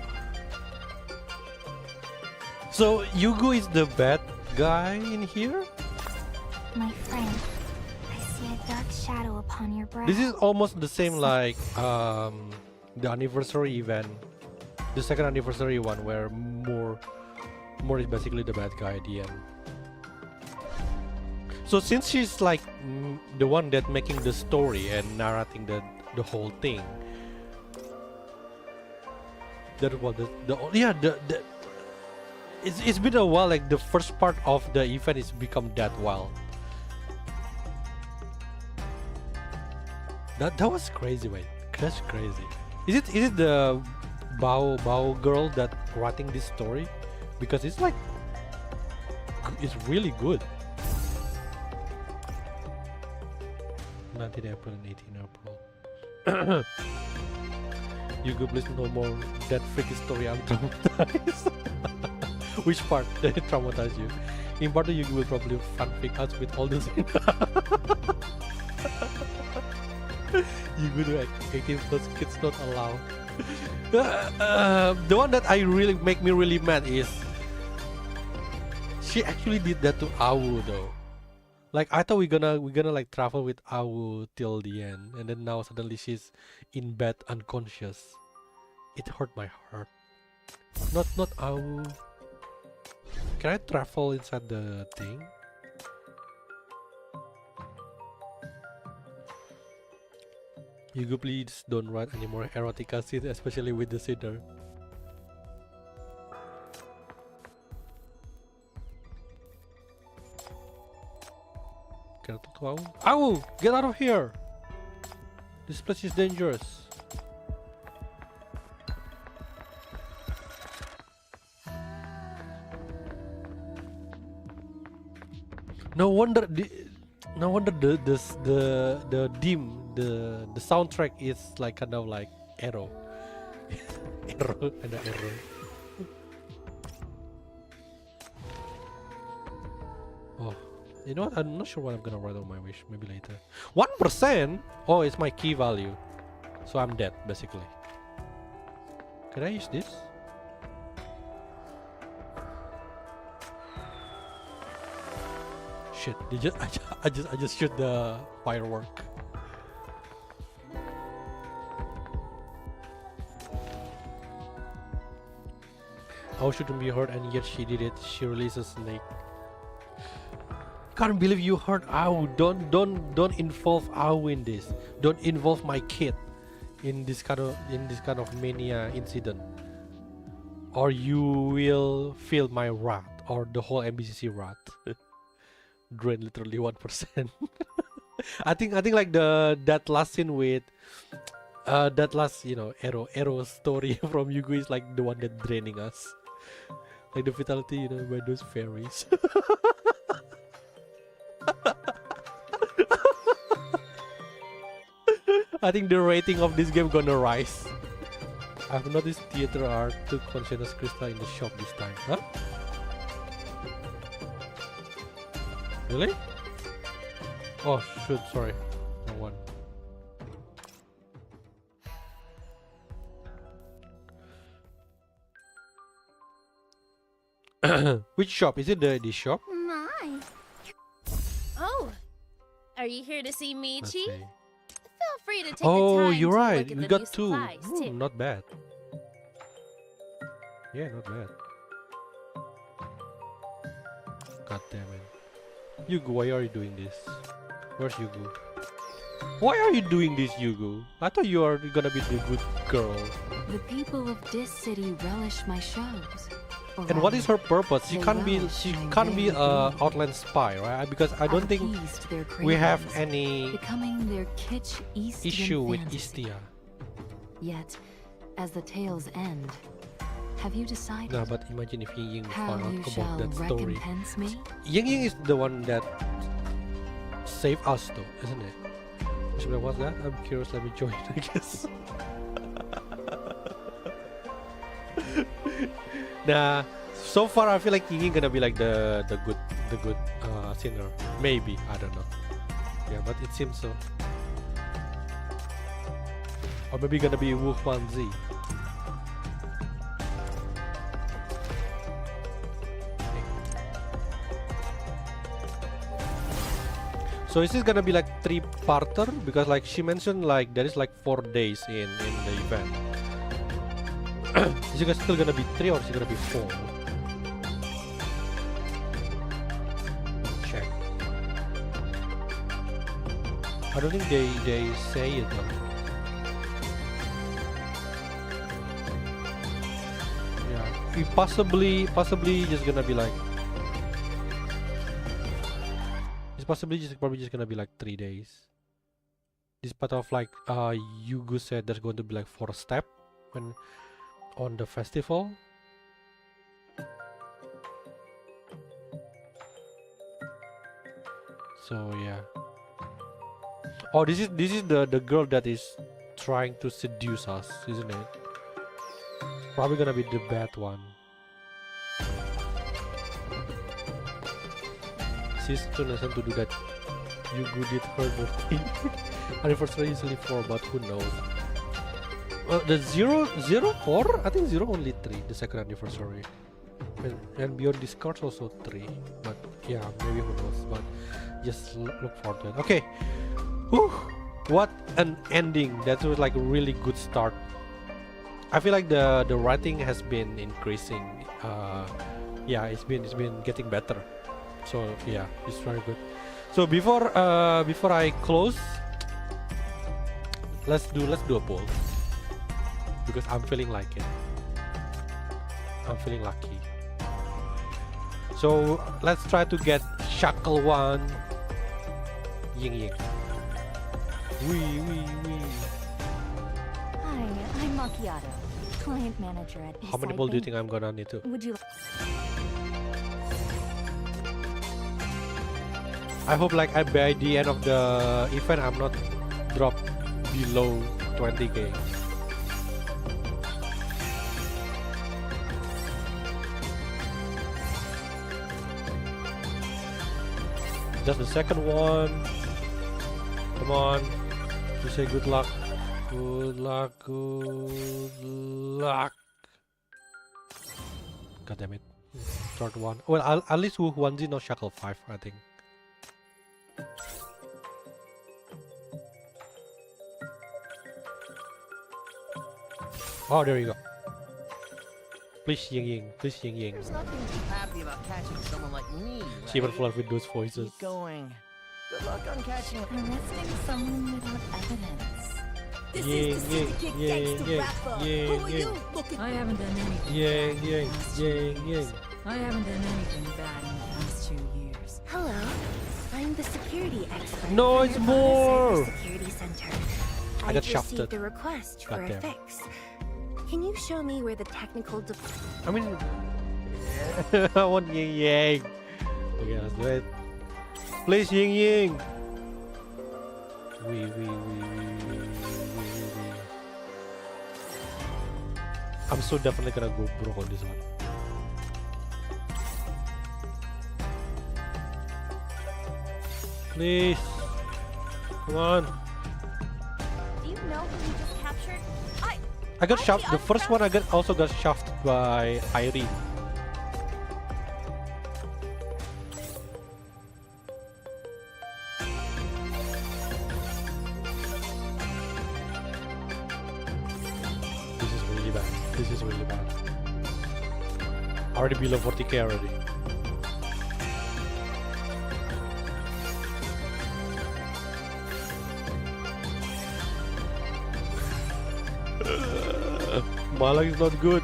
So, Yugo is the bad guy in here? My friend, I see a dark shadow upon your brow. This is almost the same like the anniversary event, the second anniversary one, where more is basically the bad guy at the end. So since she's like the one that making the story and narrating the whole thing, that was it's been a while. Like the first part of the event is become that wild. That was crazy, man. That's crazy. Is it the Bao girl that writing this story? Because it's like it's really good. 19 April and 18 April. You go please no more that freaky story. I'm traumatized. Which part did it traumatize you? In part 2 you will probably fanfic us with all this. You go to 18 plus kids not allowed. The one that make me really mad is she actually did that to Awu though. Like I thought we're gonna like travel with Awu till the end, and then now suddenly she's in bed unconscious. It hurt my heart. Not Awu. Can I travel inside the thing? Hugo, please don't write any more erotica scenes, especially with the sitter. Can I talk to Awu? Awu! Get out of here! This place is dangerous. No wonder the soundtrack is like kind of like arrow. Arrow and arrow. Oh, you know what? I'm not sure what I'm gonna write on my wish. Maybe later. 1%. Oh, it's my key value. So I'm dead basically. Can I use this? Shit! I just shoot the firework. How shouldn't be hurt, and yet she did it. She releases a snake. Can't believe you hurt Awu. Don't involve Awu in this. Don't involve my kid in this kind of mania incident, or you will feel my wrath, or the whole MBCC wrath. Drain literally 1%. I think like that last scene with that last arrow story from Yugo is like the one that draining us, like the fatality by those fairies. I think the rating of this game gonna rise. I've noticed theater art took consciousness crystal in the shop this time. Huh? Really? Oh shoot, sorry. No one. Which shop? Is it the shop? My. Oh, are you here to see Michi? Let's see. Feel free to take Oh, the time you're to right. look at We the got new two. supplies, too. Not bad. Yeah, not bad. God damn it. Yugu, why are you doing this? Where's Yugu? Why are you doing this, Yugu? I thought you are gonna be the good girl. The people of this city relish my shows. Or And what is rather, her purpose? She they can't be. relish She my can't be very a being. Outland spy, right? Because I don't think appeased their we have cravings, any becoming their kitsch Eastian issue with fantasy. Istia. Yet, as the tales end, have you decided No, but imagine if Ying Ying how found you out shall about that story. recompense me? Ying Ying is the one that saved us, though, isn't it? Should I watch that? I'm curious. Let me join, I guess. Nah. So far, I feel like Ying Ying gonna be like the good singer. Maybe, I don't know. Yeah, but it seems so. Or maybe gonna be Wu Huanzi. So is this gonna be like 3-parter? Because like she mentioned, like there is like 4 days in the event. Is it still gonna be 3 or is it gonna be 4? Check. I don't think they say it though. Yeah, it possibly just gonna be like. It's probably just gonna be like 3 days. This part of like Yugu said there's going to be like 4 steps when on the festival. So yeah. Oh, this is the girl that is trying to seduce us, isn't it? Probably gonna be the bad one. She's too innocent to do that. Yugu did her birthday. Anniversary usually 4, but who knows? The 004? I think 0 only 3, the second anniversary. And beyond this card's also 3. But yeah, maybe who knows. But just look for that. Okay. Whew. What an ending. That was like a really good start. I feel like the writing has been increasing. Yeah, it's been getting better. So yeah, it's very good. So before I close, let's do a poll because I'm feeling like it. I'm feeling lucky. So let's try to get Shackle 1 Ying Ying. Wee. Hi, I'm Macchiato, client manager at How many Eastside balls do you Bank. think I'm gonna need to? Would you? I hope like by the end of the event I'm not dropped below 20k. Just the second one. Come on. You say good luck. Good luck. God damn it. Third one. Well, at least Wu Huanzi no Shackle 5, I think. Oh, there you go. Please Ying Ying. Please Ying Ying. There's nothing to be happy about catching someone like me, right? She even flirt with those voices. Keep going. Good luck on catching Arresting someone without evidence. This Ying, is the City Kick Ying, Gangsta Ying, rapper. Ying, Who are Ying. you looking I haven't done anything. Ying. I haven't done anything bad in the past 2 years. Hello, I'm the security expert. No, for it's your more. Cyber Security Center. I got I've shafted. received a request for a Goddamn. fix. Can you show me where the technical I mean, I want Ying Ying. Okay, let's do it. Please Ying Ying. Wee. I'm so definitely gonna go broke on this one. Please. Come on. Do you know who you just captured? I got shafted. The first one I also got shafted by Irene. This is really bad. This is really bad. Already below 40k already. My luck is not good.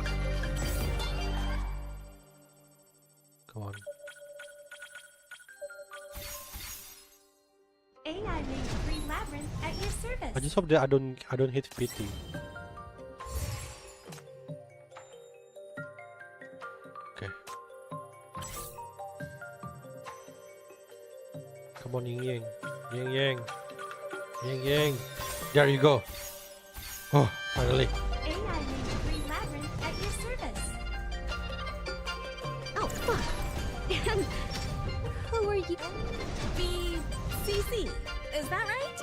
Come on. AI made free labyrinth at your service. I just hope that I don't hit fete. Okay. Come on, Ying Yang. Yang Yang. Yang Yang. There you go. Oh, finally. AI made free labyrinth at your service. Oh, fuck. And who are you? BCC, is that right?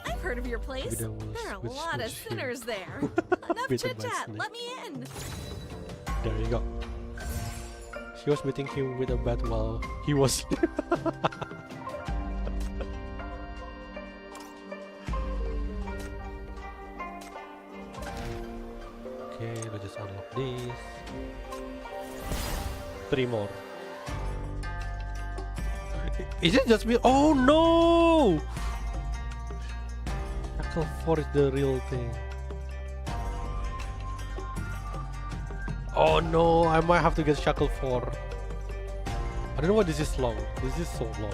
I've heard of your place. There are a lot of sinners there. Enough chit-chat, let me in. There you go. She was beating him with a bat while he was... Okay, let's just unlock this. 3 more. Is it just me? Oh no! Shackle 4 is the real thing. Oh no, I might have to get Shackle 4. I don't know why this is long. This is so long.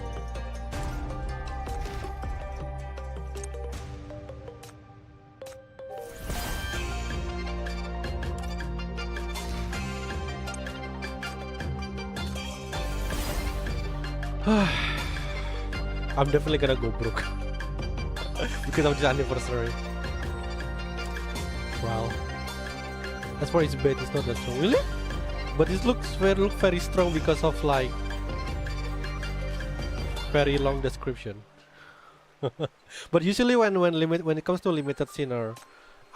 I'm definitely gonna go broke because of this anniversary. Wow, that's why it's bad. It's not that strong, really. But it looks very strong because of like very long description. But usually when it comes to limited sinner,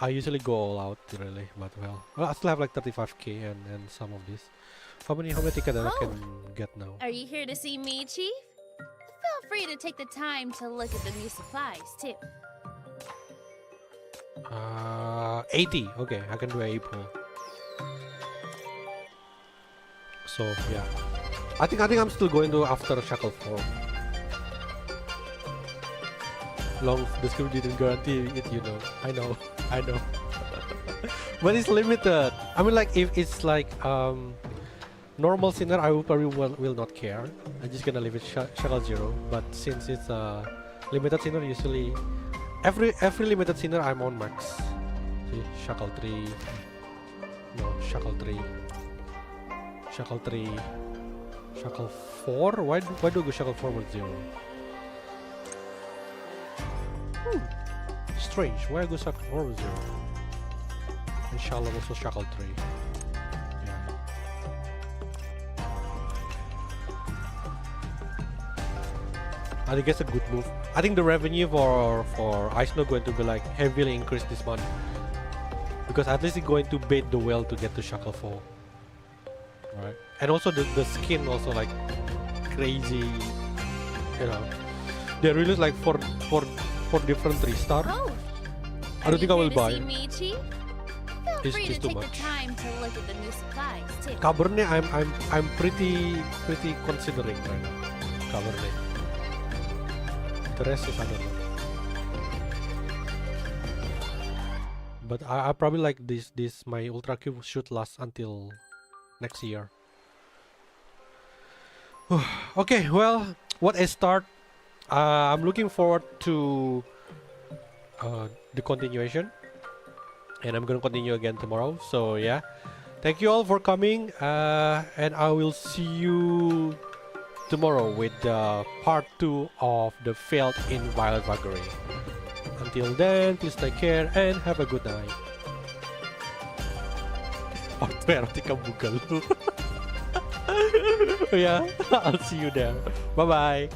I usually go all out really. But well, I still have like 35k and some of this. How many tickets that I can get now? Are you here to see me, Chief? Feel free to take the time to look at the new supplies, too. 80. Okay, I can do a pull. So yeah, I think I'm still going to after Shackle 4. Long description didn't guarantee it, you know. I know. But it's limited. I mean, like if it's like normal sinner, I will probably will not care. I'm just gonna leave it Shackle 0. But since it's limited sinner, usually every limited sinner I'm on max. See, Shackle 3. No, Shackle 3. Shackle 3. Shackle 4? Why do I go Shackle 4 with 0? Strange. Why I go Shackle 4 with 0? Inshallah also Shackle 3. Yeah. I think it's a good move. I think the revenue for Ice Snow going to be like heavily increased this month. Because at least it's going to bait the whale to get to Shackle 4. Right. And also the skin also like crazy, you know. They released like four different 3-star. Oh, I don't think I will buy. Feel free to take the time to look at the new supplies too. Cabernet, I'm pretty considering right now. Cabernet. The rest is I don't know. But I probably like this my Ultra Cube should last until next year. Okay, well, what a start. I'm looking forward to the continuation, and I'm gonna continue again tomorrow. So yeah, thank you all for coming, and I will see you tomorrow with part 2 of the failed in Violet Vagary. Until then, please take care and have a good night. Erotica Boogaloo. Yeah, I'll see you there. Bye bye.